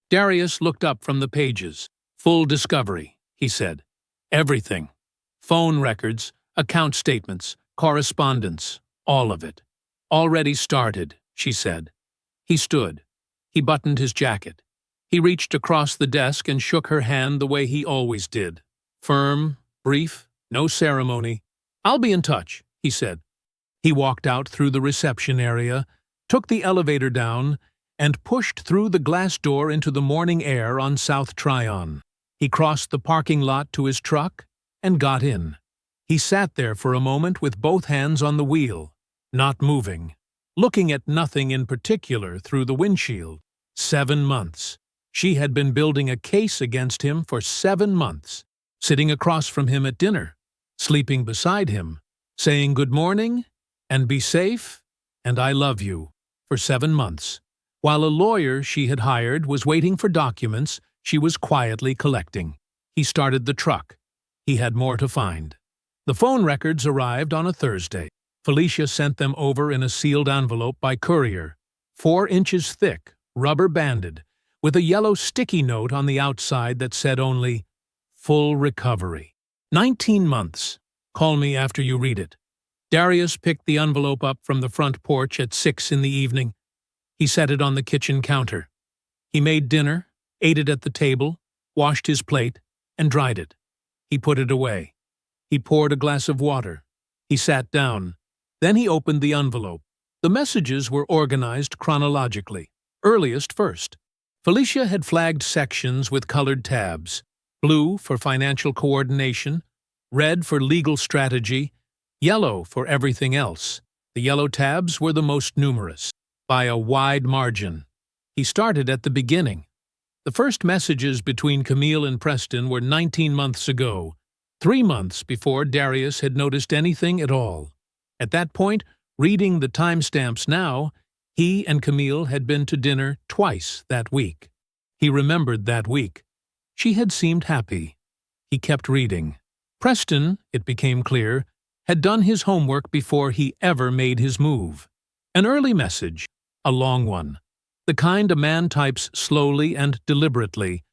Darius looked up from the pages. "Full discovery," he said. "Everything. Phone records, account statements, correspondence, all of it." "Already started," she said. He stood. He buttoned his jacket. He reached across the desk and shook her hand the way he always did. Firm, brief, no ceremony. "I'll be in touch," he said. He walked out through the reception area, took the elevator down, and pushed through the glass door into the morning air on South Tryon. He crossed the parking lot to his truck and got in. He sat there for a moment with both hands on the wheel, not moving, looking at nothing in particular through the windshield. 7 months. She had been building a case against him for 7 months, sitting across from him at dinner, sleeping beside him, saying good morning, and be safe, and I love you, for 7 months. While a lawyer she had hired was waiting for documents she was quietly collecting. He started the truck. He had more to find. The phone records arrived on a Thursday. Felicia sent them over in a sealed envelope by courier, 4 inches thick, rubber-banded, with a yellow sticky note on the outside that said only, "Full recovery." 19 months. Call me after you read it. Darius picked the envelope up from the front porch at 6 in the evening. He set it on the kitchen counter. He made dinner, ate it at the table, washed his plate, and dried it. He put it away. He poured a glass of water. He sat down. Then he opened the envelope. The messages were organized chronologically. Earliest first. Felicia had flagged sections with colored tabs. Blue for financial coordination, red for legal strategy, yellow for everything else. The yellow tabs were the most numerous, by a wide margin. He started at the beginning. The first messages between Camille and Preston were 19 months ago, 3 months before Darius had noticed anything at all. At that point, reading the timestamps now, he and Camille had been to dinner twice that week. He remembered that week. She had seemed happy. He kept reading. Preston, it became clear, had done his homework before he ever made his move. An early message, a long one, the kind a man types slowly and deliberately,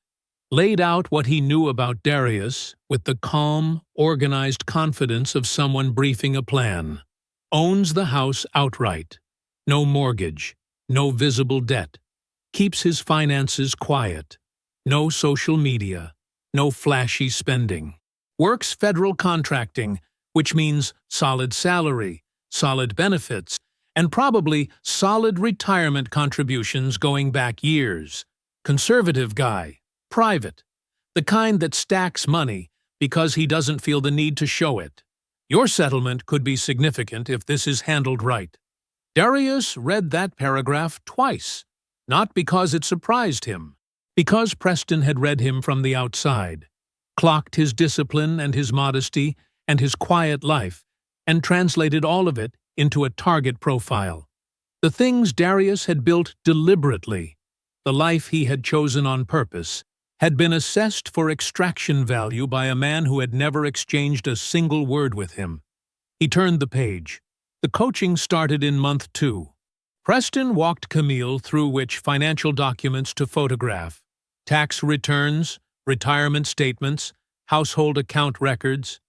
laid out what he knew about Darius with the calm, organized confidence of someone briefing a plan. Owns the house outright. No mortgage. No visible debt. Keeps his finances quiet. No social media. No flashy spending. Works federal contracting, which means solid salary, solid benefits, and probably solid retirement contributions going back years. Conservative guy. Private. The kind that stacks money because he doesn't feel the need to show it. Your settlement could be significant if this is handled right. Darius read that paragraph twice, not because it surprised him, because Preston had read him from the outside, clocked his discipline and his modesty and his quiet life, and translated all of it into a target profile. The things Darius had built deliberately, the life he had chosen on purpose, had been assessed for extraction value by a man who had never exchanged a single word with him. He turned the page. The coaching started in month 2. Preston walked Camille through which financial documents to photograph, tax returns, retirement statements, household account records.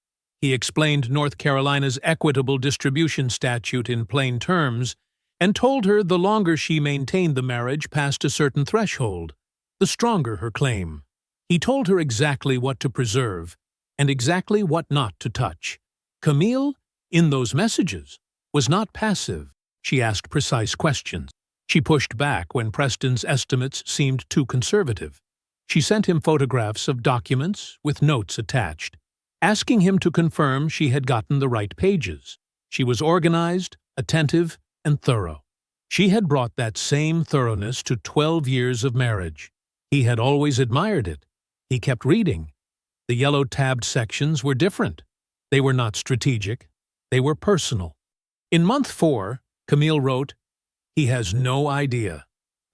He explained North Carolina's equitable distribution statute in plain terms and told her the longer she maintained the marriage past a certain threshold, the stronger her claim. He told her exactly what to preserve and exactly what not to touch. Camille, in those messages, was not passive. She asked precise questions. She pushed back when Preston's estimates seemed too conservative. She sent him photographs of documents with notes attached, asking him to confirm she had gotten the right pages. She was organized, attentive, and thorough. She had brought that same thoroughness to 12 years of marriage. He had always admired it. He kept reading. The yellow-tabbed sections were different. They were not strategic. They were personal. In month 4, Camille wrote, "He has no idea.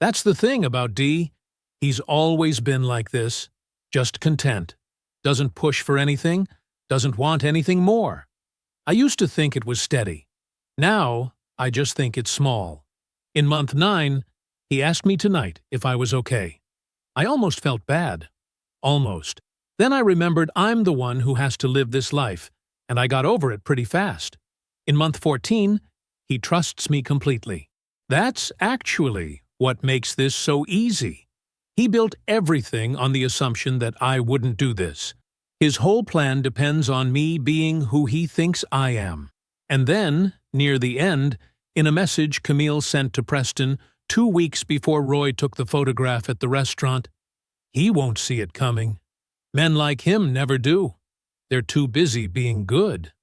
That's the thing about D. He's always been like this, just content. Doesn't push for anything, doesn't want anything more. I used to think it was steady. Now, I just think it's small. In month 9, he asked me tonight if I was okay. I almost felt bad. Almost. Then I remembered I'm the one who has to live this life, and I got over it pretty fast. In month 14, he trusts me completely. That's actually what makes this so easy. He built everything on the assumption that I wouldn't do this. His whole plan depends on me being who he thinks I am." And then, near the end, in a message Camille sent to Preston 2 weeks before Roy took the photograph at the restaurant, "He won't see it coming. Men like him never do. They're too busy being good."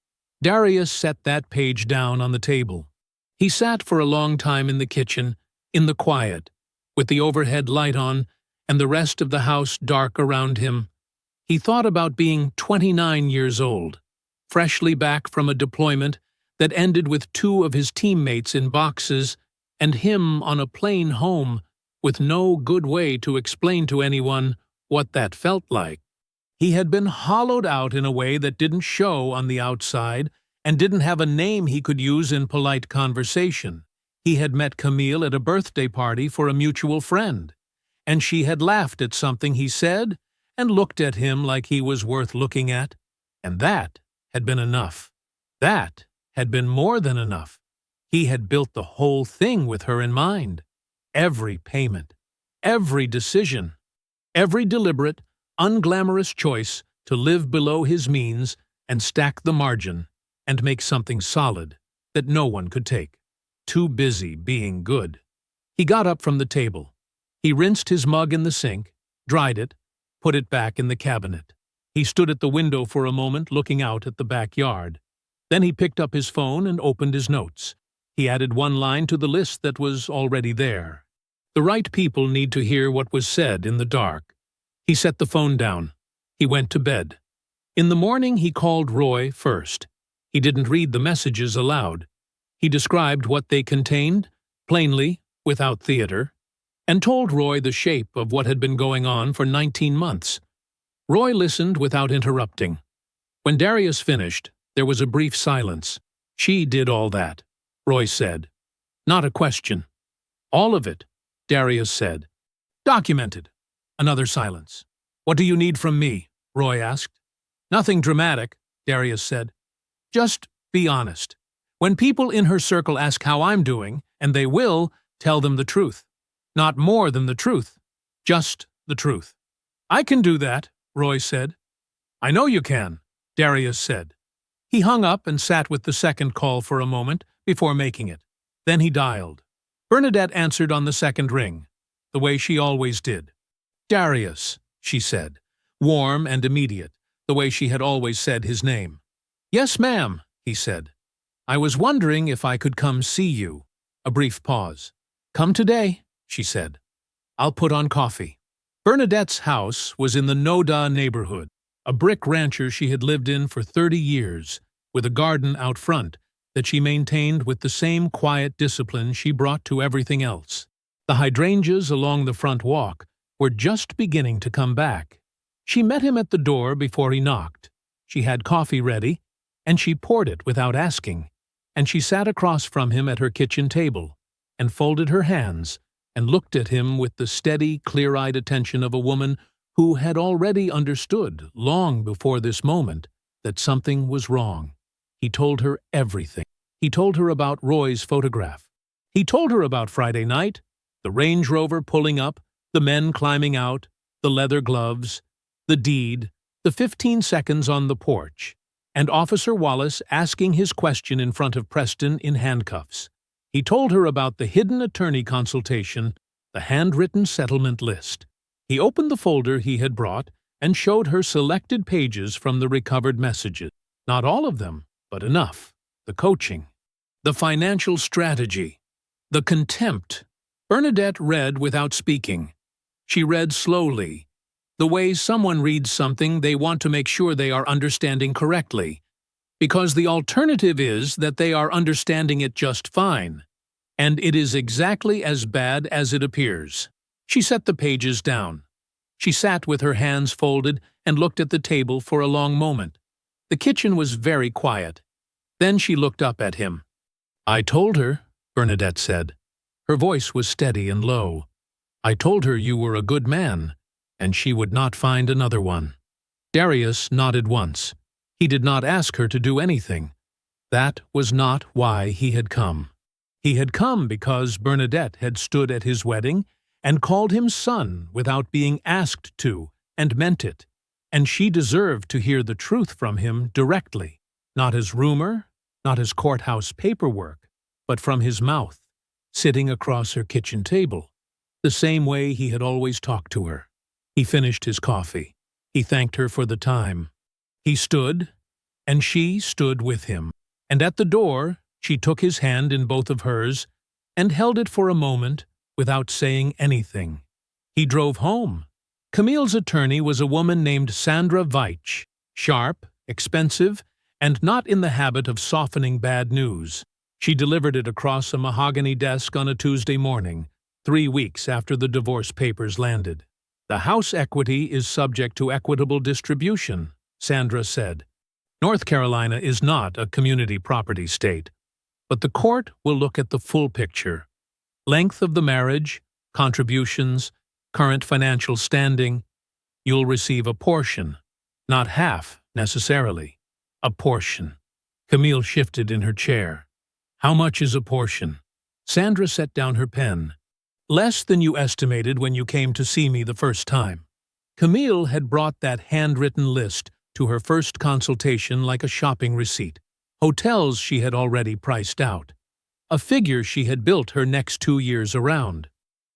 Darius set that page down on the table. He sat for a long time in the kitchen, in the quiet, with the overhead light on and the rest of the house dark around him. He thought about being 29 years old, freshly back from a deployment that ended with 2 of his teammates in boxes and him on a plane home with no good way to explain to anyone what that felt like. He had been hollowed out in a way that didn't show on the outside and didn't have a name he could use in polite conversation. He had met Camille at a birthday party for a mutual friend, and she had laughed at something he said and looked at him like he was worth looking at, and that had been enough. That had been more than enough. He had built the whole thing with her in mind. Every payment, every decision, every deliberate, unglamorous choice to live below his means and stack the margin and make something solid that no one could take. Too busy being good. He got up from the table. He rinsed his mug in the sink, dried it, put it back in the cabinet. He stood at the window for a moment looking out at the backyard. Then he picked up his phone and opened his notes. He added 1 line to the list that was already there. The right people need to hear what was said in the dark. He set the phone down. He went to bed. In the morning he called Roy first. He didn't read the messages aloud. He described what they contained, plainly, without theater, and told Roy the shape of what had been going on for 19 months. Roy listened without interrupting. When Darius finished, there was a brief silence. "She did all that," Roy said. "Not a question." "All of it," Darius said. "Documented." Another silence. "What do you need from me?" Roy asked. "Nothing dramatic," Darius said. "Just be honest. When people in her circle ask how I'm doing, and they will, tell them the truth. Not more than the truth. Just the truth." "I can do that," Roy said. "I know you can," Darius said. He hung up and sat with the second call for a moment before making it. Then he dialed. Bernadette answered on the second ring, the way she always did. "Darius," she said, warm and immediate, the way she had always said his name. "Yes, ma'am," he said. "I was wondering if I could come see you." A brief pause. "Come today," she said. "I'll put on coffee." Bernadette's house was in the Noda neighborhood, a brick rancher she had lived in for 30 years, with a garden out front that she maintained with the same quiet discipline she brought to everything else. The hydrangeas along the front walk were just beginning to come back. She met him at the door before he knocked. She had coffee ready, and she poured it without asking, and she sat across from him at her kitchen table, and folded her hands, and looked at him with the steady, clear-eyed attention of a woman who had already understood, long before this moment, that something was wrong. He told her everything. He told her about Roy's photograph. He told her about Friday night, the Range Rover pulling up, the men climbing out, the leather gloves, the deed, the 15 seconds on the porch, and Officer Wallace asking his question in front of Preston in handcuffs. He told her about the hidden attorney consultation, the handwritten settlement list. He opened the folder he had brought and showed her selected pages from the recovered messages. Not all of them, but enough. The coaching. The financial strategy. The contempt. Bernadette read without speaking. She read slowly, the way someone reads something they want to make sure they are understanding correctly, because the alternative is that they are understanding it just fine, and it is exactly as bad as it appears. She set the pages down. She sat with her hands folded and looked at the table for a long moment. The kitchen was very quiet. Then she looked up at him. "I told her," Bernadette said. Her voice was steady and low. "I told her you were a good man, and she would not find another one." Darius nodded once. He did not ask her to do anything. That was not why he had come. He had come because Bernadette had stood at his wedding and called him son without being asked to, and meant it, and she deserved to hear the truth from him directly, not as rumor, not as courthouse paperwork, but from his mouth, sitting across her kitchen table, the same way he had always talked to her. He finished his coffee. He thanked her for the time. He stood, and she stood with him, and at the door she took his hand in both of hers and held it for a moment without saying anything. He drove home. Camille's attorney was a woman named Sandra Veitch, sharp, expensive, and not in the habit of softening bad news. She delivered it across a mahogany desk on a Tuesday morning, 3 weeks after the divorce papers landed. "The house equity is subject to equitable distribution," Sandra said. "North Carolina is not a community property state, but the court will look at the full picture. Length of the marriage, contributions, current financial standing. You'll receive a portion, not half, necessarily. A portion." Camille shifted in her chair. "How much is a portion?" Sandra set down her pen. "Less than you estimated when you came to see me the first time." Camille had brought that handwritten list to her first consultation like a shopping receipt. Hotels she had already priced out. A figure she had built her next 2 years around.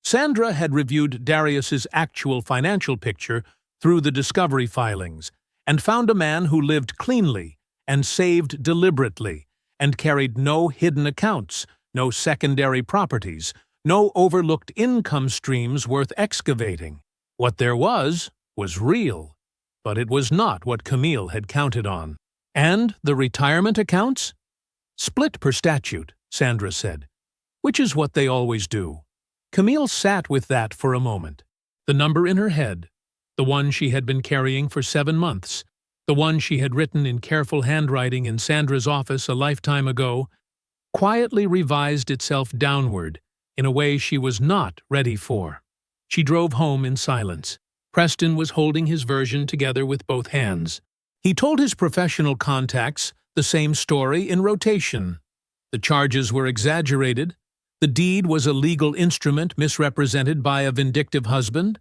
Sandra had reviewed Darius's actual financial picture through the discovery filings and found a man who lived cleanly and saved deliberately and carried no hidden accounts, no secondary properties, no overlooked income streams worth excavating. What there was real, but it was not what Camille had counted on. And the retirement accounts? "Split per statute," Sandra said, "which is what they always do." Camille sat with that for a moment. The number in her head, the one she had been carrying for 7 months, the one she had written in careful handwriting in Sandra's office a lifetime ago, quietly revised itself downward in a way she was not ready for. She drove home in silence. Preston was holding his version together with both hands. He told his professional contacts the same story in rotation. The charges were exaggerated. The deed was a legal instrument misrepresented by a vindictive husband.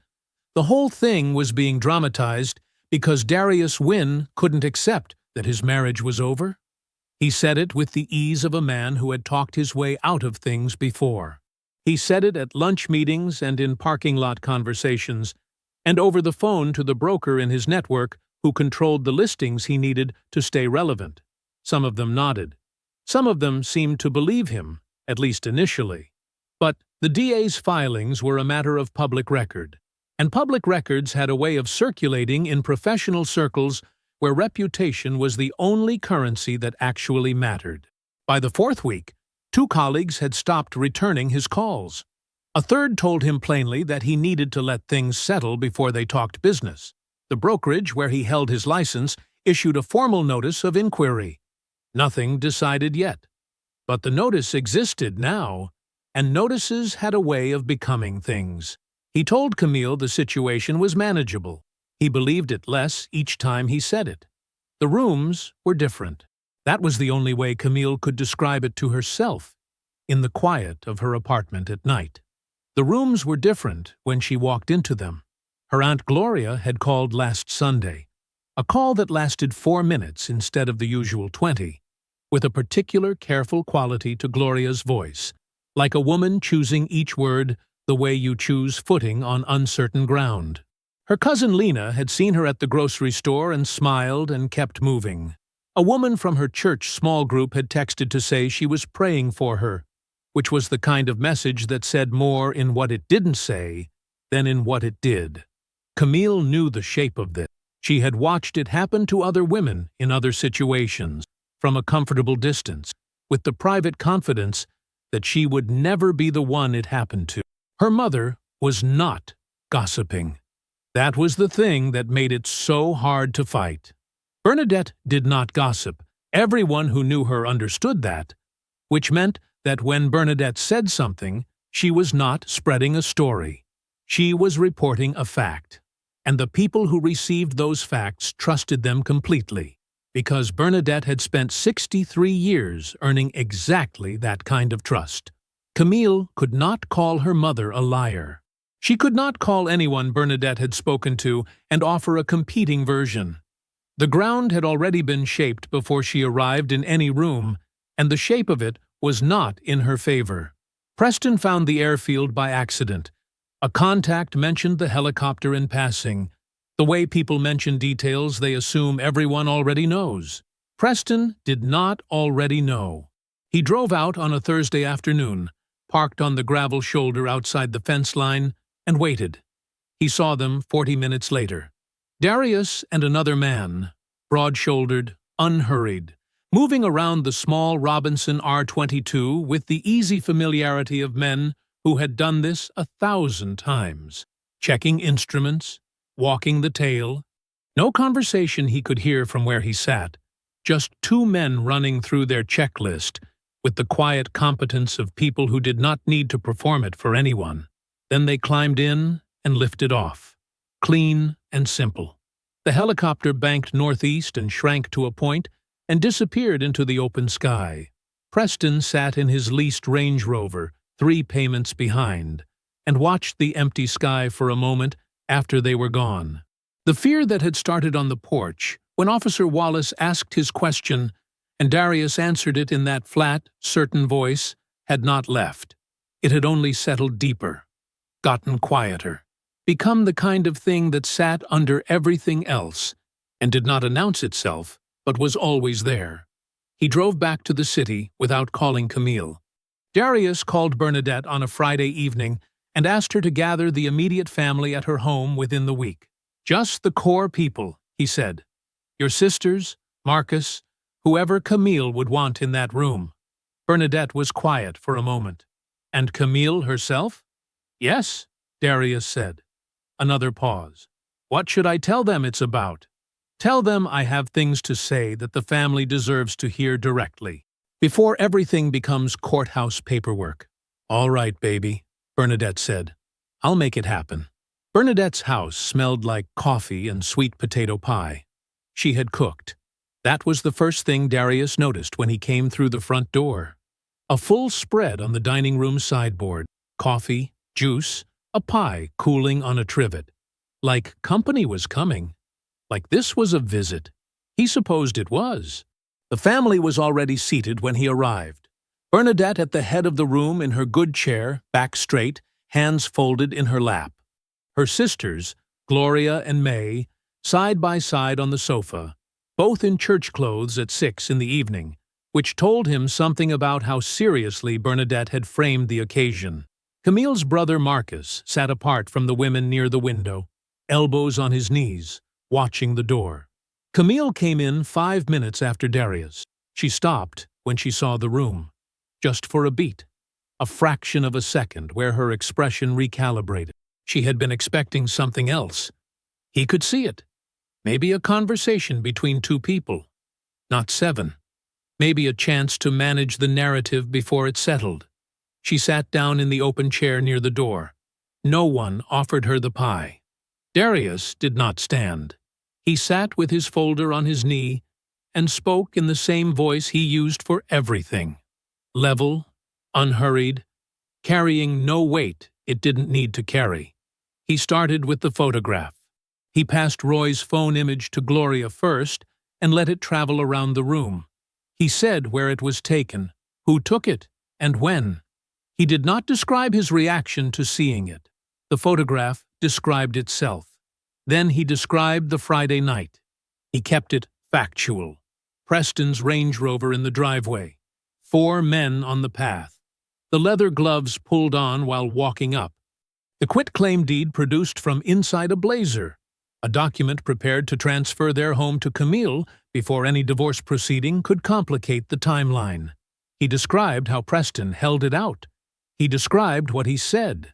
The whole thing was being dramatized because Darius Wynne couldn't accept that his marriage was over. He said it with the ease of a man who had talked his way out of things before. He said it at lunch meetings and in parking lot conversations, and over the phone to the broker in his network who controlled the listings he needed to stay relevant. Some of them nodded. Some of them seemed to believe him, at least initially. But the DA's filings were a matter of public record, and public records had a way of circulating in professional circles where reputation was the only currency that actually mattered. By the fourth week, 2 colleagues had stopped returning his calls. A third told him plainly that he needed to let things settle before they talked business. The brokerage where he held his license issued a formal notice of inquiry. Nothing decided yet. But the notice existed now, and notices had a way of becoming things. He told Camille the situation was manageable. He believed it less each time he said it. The rooms were different. That was the only way Camille could describe it to herself, in the quiet of her apartment at night. The rooms were different when she walked into them. Her Aunt Gloria had called last Sunday, a call that lasted 4 minutes instead of the usual 20, with a particular careful quality to Gloria's voice, like a woman choosing each word the way you choose footing on uncertain ground. Her cousin Lena had seen her at the grocery store and smiled and kept moving. A woman from her church small group had texted to say she was praying for her, which was the kind of message that said more in what it didn't say than in what it did. Camille knew the shape of this. She had watched it happen to other women in other situations, from a comfortable distance, with the private confidence that she would never be the one it happened to. Her mother was not gossiping. That was the thing that made it so hard to fight. Bernadette did not gossip. Everyone who knew her understood that, which meant that when Bernadette said something, she was not spreading a story. She was reporting a fact. And the people who received those facts trusted them completely, because Bernadette had spent 63 years earning exactly that kind of trust. Camille could not call her mother a liar. She could not call anyone Bernadette had spoken to and offer a competing version. The ground had already been shaped before she arrived in any room, and the shape of it was not in her favor. Preston found the airfield by accident. A contact mentioned the helicopter in passing, the way people mention details they assume everyone already knows. Preston did not already know. He drove out on a Thursday afternoon, parked on the gravel shoulder outside the fence line, and waited. He saw them 40 minutes later. Darius and another man, broad-shouldered, unhurried, moving around the small Robinson R22 with the easy familiarity of men who had done this 1,000 times, checking instruments, walking the tail. No conversation he could hear from where he sat, just 2 men running through their checklist with the quiet competence of people who did not need to perform it for anyone. Then they climbed in and lifted off, clean and simple. The helicopter banked northeast and shrank to a point and disappeared into the open sky. Preston sat in his leased Range Rover, 3 payments behind, and watched the empty sky for a moment after they were gone. The fear that had started on the porch, when Officer Wallace asked his question, and Darius answered it in that flat, certain voice, had not left. It had only settled deeper, gotten quieter, become the kind of thing that sat under everything else, and did not announce itself, but was always there. He drove back to the city without calling Camille. Darius called Bernadette on a Friday evening and asked her to gather the immediate family at her home within the week. Just the core people, he said. Your sisters, Marcus, whoever Camille would want in that room. Bernadette was quiet for a moment. And Camille herself? Yes, Darius said. Another pause. What should I tell them it's about? Tell them I have things to say that the family deserves to hear directly, before everything becomes courthouse paperwork. All right, baby, Bernadette said. I'll make it happen. Bernadette's house smelled like coffee and sweet potato pie. She had cooked. That was the first thing Darius noticed when he came through the front door. A full spread on the dining room sideboard, coffee, juice, a pie cooling on a trivet. Like company was coming. Like this was a visit. He supposed it was. The family was already seated when he arrived. Bernadette at the head of the room in her good chair, back straight, hands folded in her lap. Her sisters, Gloria and May, side by side on the sofa, both in church clothes at 6 in the evening, which told him something about how seriously Bernadette had framed the occasion. Camille's brother Marcus sat apart from the women near the window, elbows on his knees, watching the door. Camille came in 5 minutes after Darius. She stopped when she saw the room, just for a beat, a fraction of a second where her expression recalibrated. She had been expecting something else. He could see it. Maybe a conversation between two people. Not 7. Maybe a chance to manage the narrative before it settled. She sat down in the open chair near the door. No one offered her the pie. Darius did not stand. He sat with his folder on his knee and spoke in the same voice he used for everything. Level, unhurried, carrying no weight it didn't need to carry. He started with the photograph. He passed Roy's phone image to Gloria first and let it travel around the room. He said where it was taken, who took it, and when. He did not describe his reaction to seeing it. The photograph described itself. Then he described the Friday night. He kept it factual. Preston's Range Rover in the driveway. 4 men on the path. The leather gloves pulled on while walking up. The quitclaim deed produced from inside a Blazer. A document prepared to transfer their home to Camille before any divorce proceeding could complicate the timeline. He described how Preston held it out. He described what he said.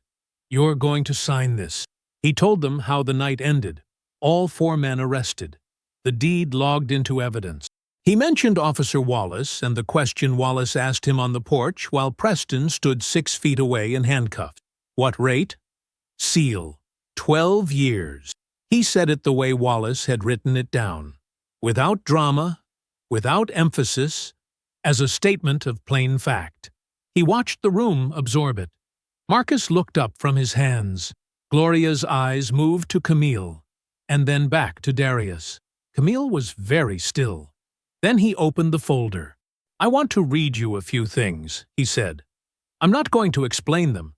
"You're going to sign this." He told them how the night ended. All 4 men arrested. The deed logged into evidence. He mentioned Officer Wallace and the question Wallace asked him on the porch while Preston stood 6 feet away and handcuffed. What rate? Seal. 12 years. He said it the way Wallace had written it down. Without drama, without emphasis, as a statement of plain fact. He watched the room absorb it. Marcus looked up from his hands. Gloria's eyes moved to Camille, and then back to Darius. Camille was very still. Then he opened the folder. "I want to read you a few things," he said. "I'm not going to explain them.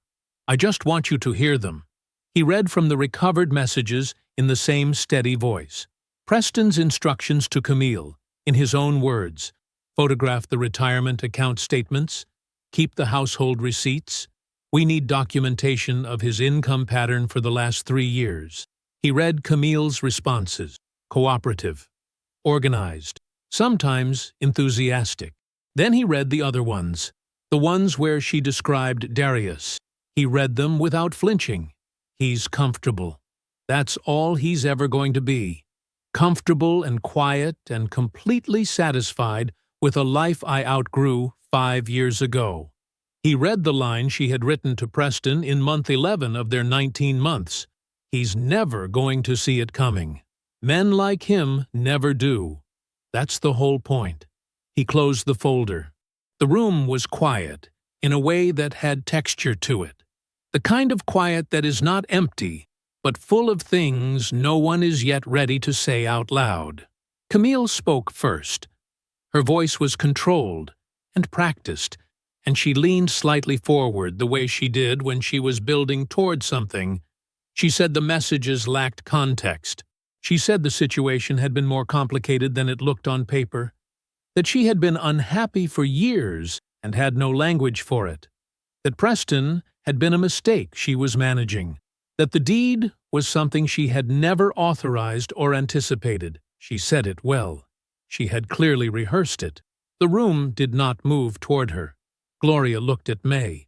I just want you to hear them." He read from the recovered messages in the same steady voice. Preston's instructions to Camille, in his own words: photograph the retirement account statements, keep the household receipts. We need documentation of his income pattern for the last 3 years. He read Camille's responses: cooperative, organized, sometimes enthusiastic. Then he read the other ones, the ones where she described Darius. He read them without flinching. He's comfortable. That's all he's ever going to be. Comfortable and quiet and completely satisfied with a life I outgrew 5 years ago. He read the line she had written to Preston in month 11 of their 19 months. He's never going to see it coming. Men like him never do. That's the whole point. He closed the folder. The room was quiet, in a way that had texture to it. The kind of quiet that is not empty, but full of things no one is yet ready to say out loud. Camille spoke first. Her voice was controlled and practiced, and she leaned slightly forward the way she did when she was building toward something. She said the messages lacked context. She said the situation had been more complicated than it looked on paper, that she had been unhappy for years and had no language for it, that Preston had been a mistake she was managing, that the deed was something she had never authorized or anticipated. She said it well. She had clearly rehearsed it. The room did not move toward her. Gloria looked at May.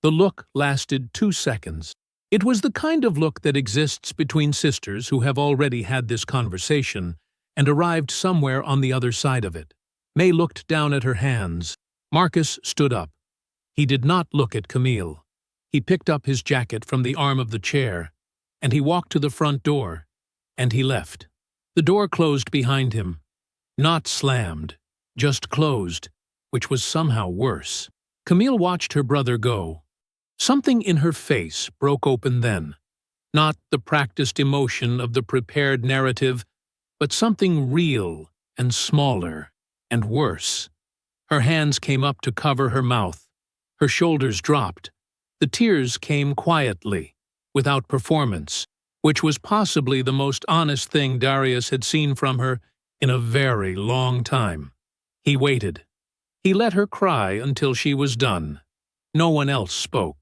The look lasted 2 seconds. It was the kind of look that exists between sisters who have already had this conversation and arrived somewhere on the other side of it. May looked down at her hands. Marcus stood up. He did not look at Camille. He picked up his jacket from the arm of the chair and he walked to the front door, and he left. The door closed behind him. Not slammed, just closed, which was somehow worse. Camille watched her brother go. Something in her face broke open then. Not the practiced emotion of the prepared narrative, but something real and smaller and worse. Her hands came up to cover her mouth. Her shoulders dropped. The tears came quietly, without performance, which was possibly the most honest thing Darius had seen from her in a very long time. He waited. He let her cry until she was done. No one else spoke.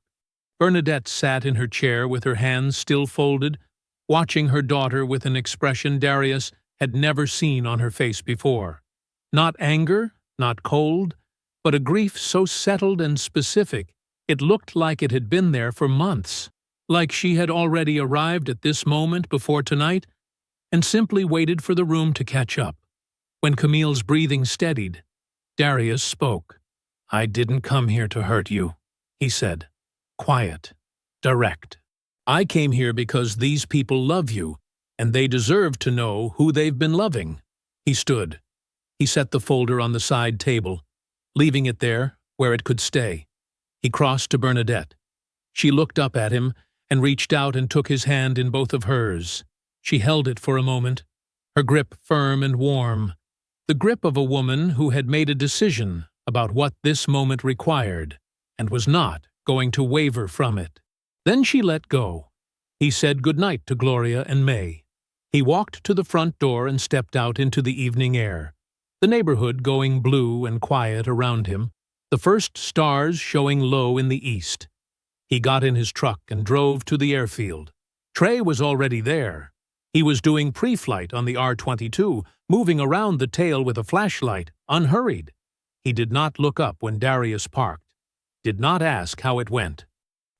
Bernadette sat in her chair with her hands still folded, watching her daughter with an expression Darius had never seen on her face before. Not anger, not cold, but a grief so settled and specific it looked like it had been there for months, like she had already arrived at this moment before tonight and simply waited for the room to catch up. When Camille's breathing steadied, Darius spoke. "I didn't come here to hurt you," he said. Quiet, direct. "I came here because these people love you, and they deserve to know who they've been loving." He stood. He set the folder on the side table, leaving it there where it could stay. He crossed to Bernadette. She looked up at him and reached out and took his hand in both of hers. She held it for a moment, her grip firm and warm, the grip of a woman who had made a decision about what this moment required and was not going to waver from it. Then she let go. He said goodnight to Gloria and May. He walked to the front door and stepped out into the evening air, the neighborhood going blue and quiet around him, the first stars showing low in the east. He got in his truck and drove to the airfield. Trey was already there. He was doing pre-flight on the R-22, moving around the tail with a flashlight, unhurried. He did not look up when Darius parked, did not ask how it went.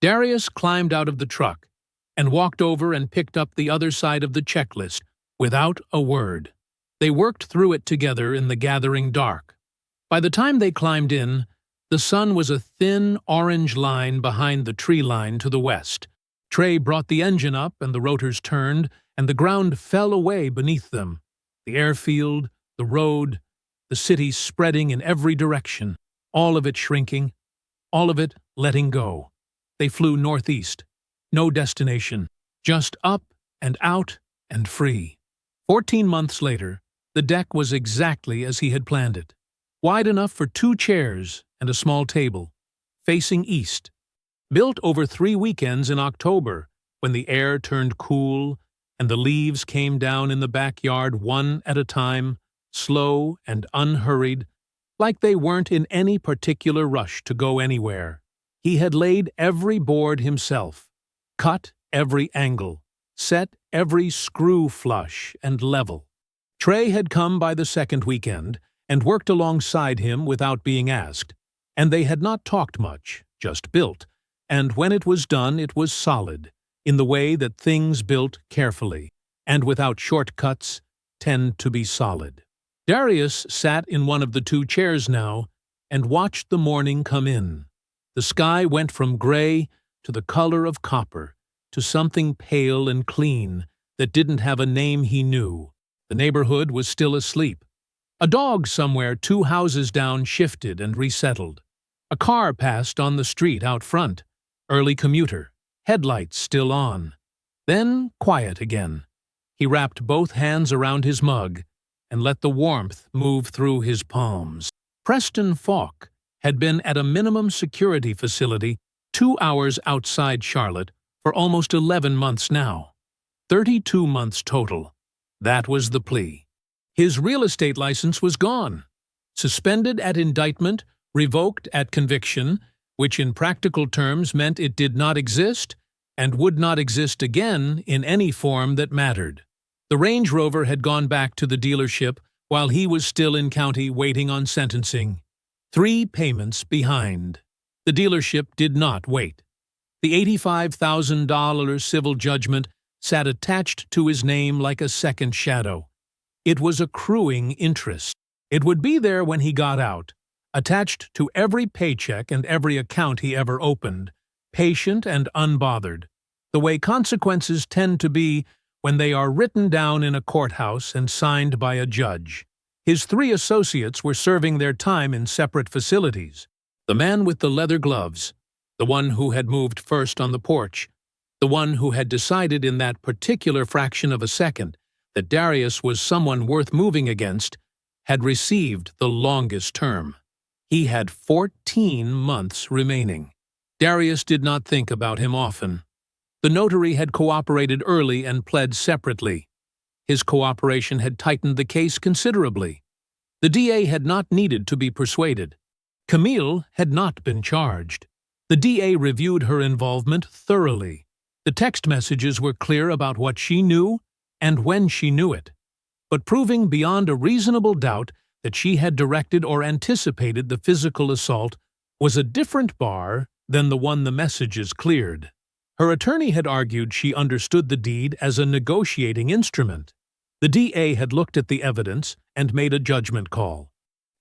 Darius climbed out of the truck and walked over and picked up the other side of the checklist without a word. They worked through it together in the gathering dark. By the time they climbed in, the sun was a thin orange line behind the tree line to the west. Trey brought the engine up and the rotors turned, and the ground fell away beneath them. The airfield, the road, the city spreading in every direction, all of it shrinking, all of it letting go. They flew northeast. No destination, just up and out and free. 14 months later, the deck was exactly as he had planned it. Wide enough for 2 chairs and a small table, facing east. Built over 3 weekends in October, when the air turned cool and the leaves came down in the backyard one at a time, slow and unhurried, like they weren't in any particular rush to go anywhere. He had laid every board himself, cut every angle, set every screw flush and level. Trey had come by the second weekend and worked alongside him without being asked, and they had not talked much, just built, and when it was done it was solid, in the way that things built carefully, and without shortcuts, tend to be solid. Darius sat in one of the 2 chairs now and watched the morning come in. The sky went from gray to the color of copper, to something pale and clean that didn't have a name he knew. The neighborhood was still asleep. A dog somewhere 2 houses down shifted and resettled. A car passed on the street out front, early commuter, headlights still on. Then quiet again. He wrapped both hands around his mug and let the warmth move through his palms. Preston Falk had been at a minimum security facility 2 hours outside Charlotte for almost 11 months now. 32 months total. That was the plea. His real estate license was gone. Suspended at indictment, revoked at conviction, which in practical terms meant it did not exist and would not exist again in any form that mattered. The Range Rover had gone back to the dealership while he was still in county waiting on sentencing. 3 payments behind. The dealership did not wait. The $85,000 civil judgment sat attached to his name like a second shadow. It was accruing interest. It would be there when he got out, attached to every paycheck and every account he ever opened, patient and unbothered. the way consequences tend to be when they are written down in a courthouse and signed by a judge. His 3 associates were serving their time in separate facilities. The man with the leather gloves, the one who had moved first on the porch, the one who had decided in that particular fraction of a second that Darius was someone worth moving against, had received the longest term. He had 14 months remaining. Darius did not think about him often. The notary had cooperated early and pled separately. His cooperation had tightened the case considerably. The DA had not needed to be persuaded. Camille had not been charged. The DA reviewed her involvement thoroughly. The text messages were clear about what she knew and when she knew it, but proving beyond a reasonable doubt that she had directed or anticipated the physical assault was a different bar than the one the messages cleared. Her attorney had argued she understood the deed as a negotiating instrument. The DA had looked at the evidence and made a judgment call,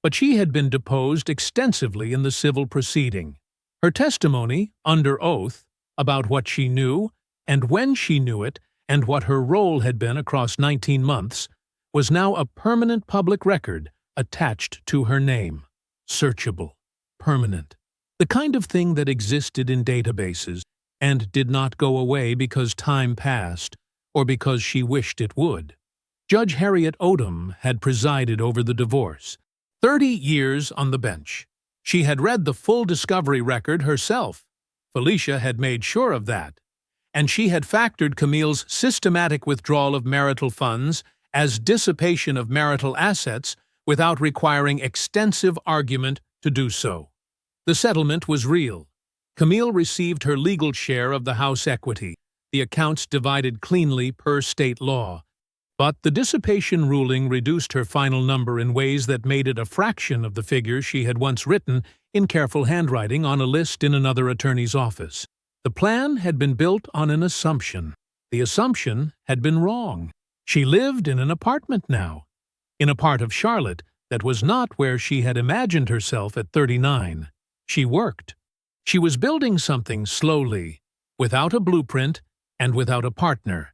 but she had been deposed extensively in the civil proceeding. Her testimony, under oath, about what she knew and when she knew it and what her role had been across 19 months, was now a permanent public record attached to her name. Searchable. Permanent. The kind of thing that existed in databases and did not go away because time passed or because she wished it would. Judge Harriet Odom had presided over the divorce. 30 years on the bench. She had read the full discovery record herself. Felicia had made sure of that. And she had factored Camille's systematic withdrawal of marital funds as dissipation of marital assets without requiring extensive argument to do so. The settlement was real. Camille received her legal share of the house equity, the accounts divided cleanly per state law. But the dissipation ruling reduced her final number in ways that made it a fraction of the figure she had once written in careful handwriting on a list in another attorney's office. The plan had been built on an assumption. The assumption had been wrong. She lived in an apartment now, in a part of Charlotte that was not where she had imagined herself at 39. She worked. She was building something slowly, without a blueprint and without a partner.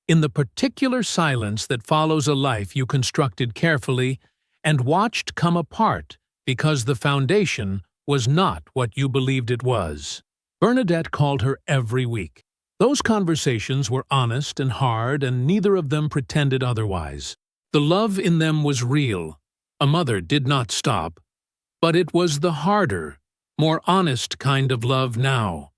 In the particular silence that follows a life you constructed carefully and watched come apart because the foundation was not what you believed it was. Bernadette called her every week. Those conversations were honest and hard, and neither of them pretended otherwise. The love in them was real. A mother did not stop. But it was the harder, more honest kind of love now.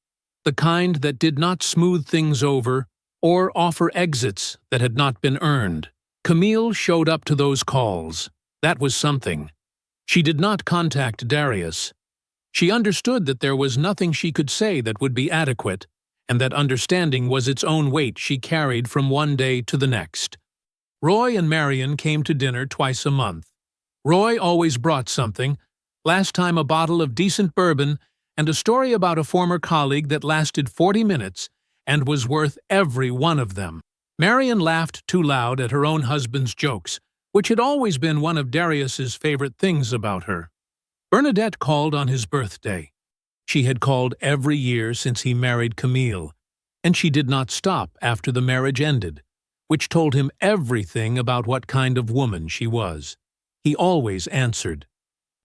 The kind that did not smooth things over or offer exits that had not been earned. Camille showed up to those calls. That was something. She did not contact Darius. She understood that there was nothing she could say that would be adequate, and that understanding was its own weight she carried from one day to the next. Roy and Marion came to dinner twice a month. Roy always brought something, last time a bottle of decent bourbon and a story about a former colleague that lasted 40 minutes and was worth every one of them. Marion laughed too loud at her own husband's jokes, which had always been one of Darius's favorite things about her. Bernadette called on his birthday. She had called every year since he married Camille, and she did not stop after the marriage ended, which told him everything about what kind of woman she was. He always answered.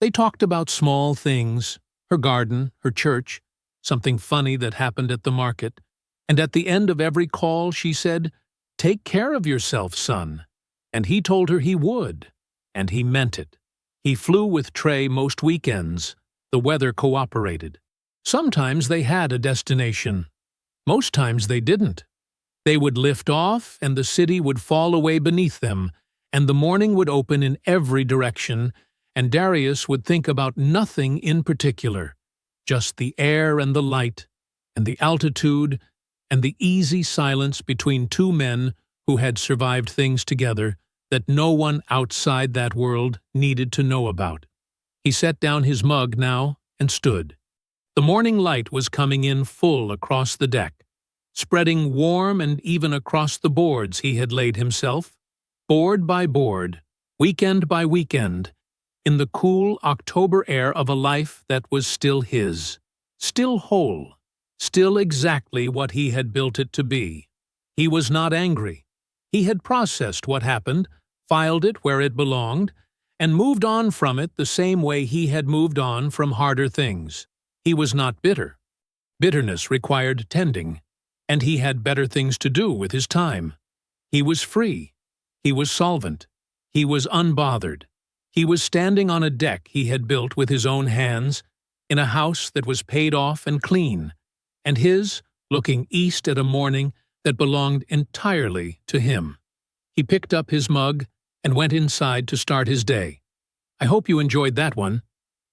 They talked about small things, her garden, her church, something funny that happened at the market, and at the end of every call she said, "Take care of yourself, son." And he told her he would, and he meant it. He flew with Trey most weekends. The weather cooperated. Sometimes they had a destination. Most times they didn't. They would lift off, and the city would fall away beneath them, and the morning would open in every direction, and Darius would think about nothing in particular, just the air and the light, and the altitude, and the easy silence between two men who had survived things together that no one outside that world needed to know about. He set down his mug now and stood. The morning light was coming in full across the deck, spreading warm and even across the boards he had laid himself, board by board, weekend by weekend, in the cool October air of a life that was still his, still whole. still exactly what he had built it to be. He was not angry. He had processed what happened, filed it where it belonged, and moved on from it the same way he had moved on from harder things. He was not bitter. Bitterness required tending, and he had better things to do with his time. He was free. He was solvent. He was unbothered. He was standing on a deck he had built with his own hands, in a house that was paid off and clean, and his looking east at a morning that belonged entirely to him. He picked up his mug and went inside to start his day. I hope you enjoyed that one.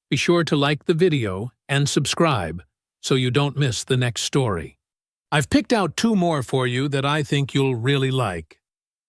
Be sure to like the video and subscribe so you don't miss the next story. I've picked out 2 more for you that I think you'll really like.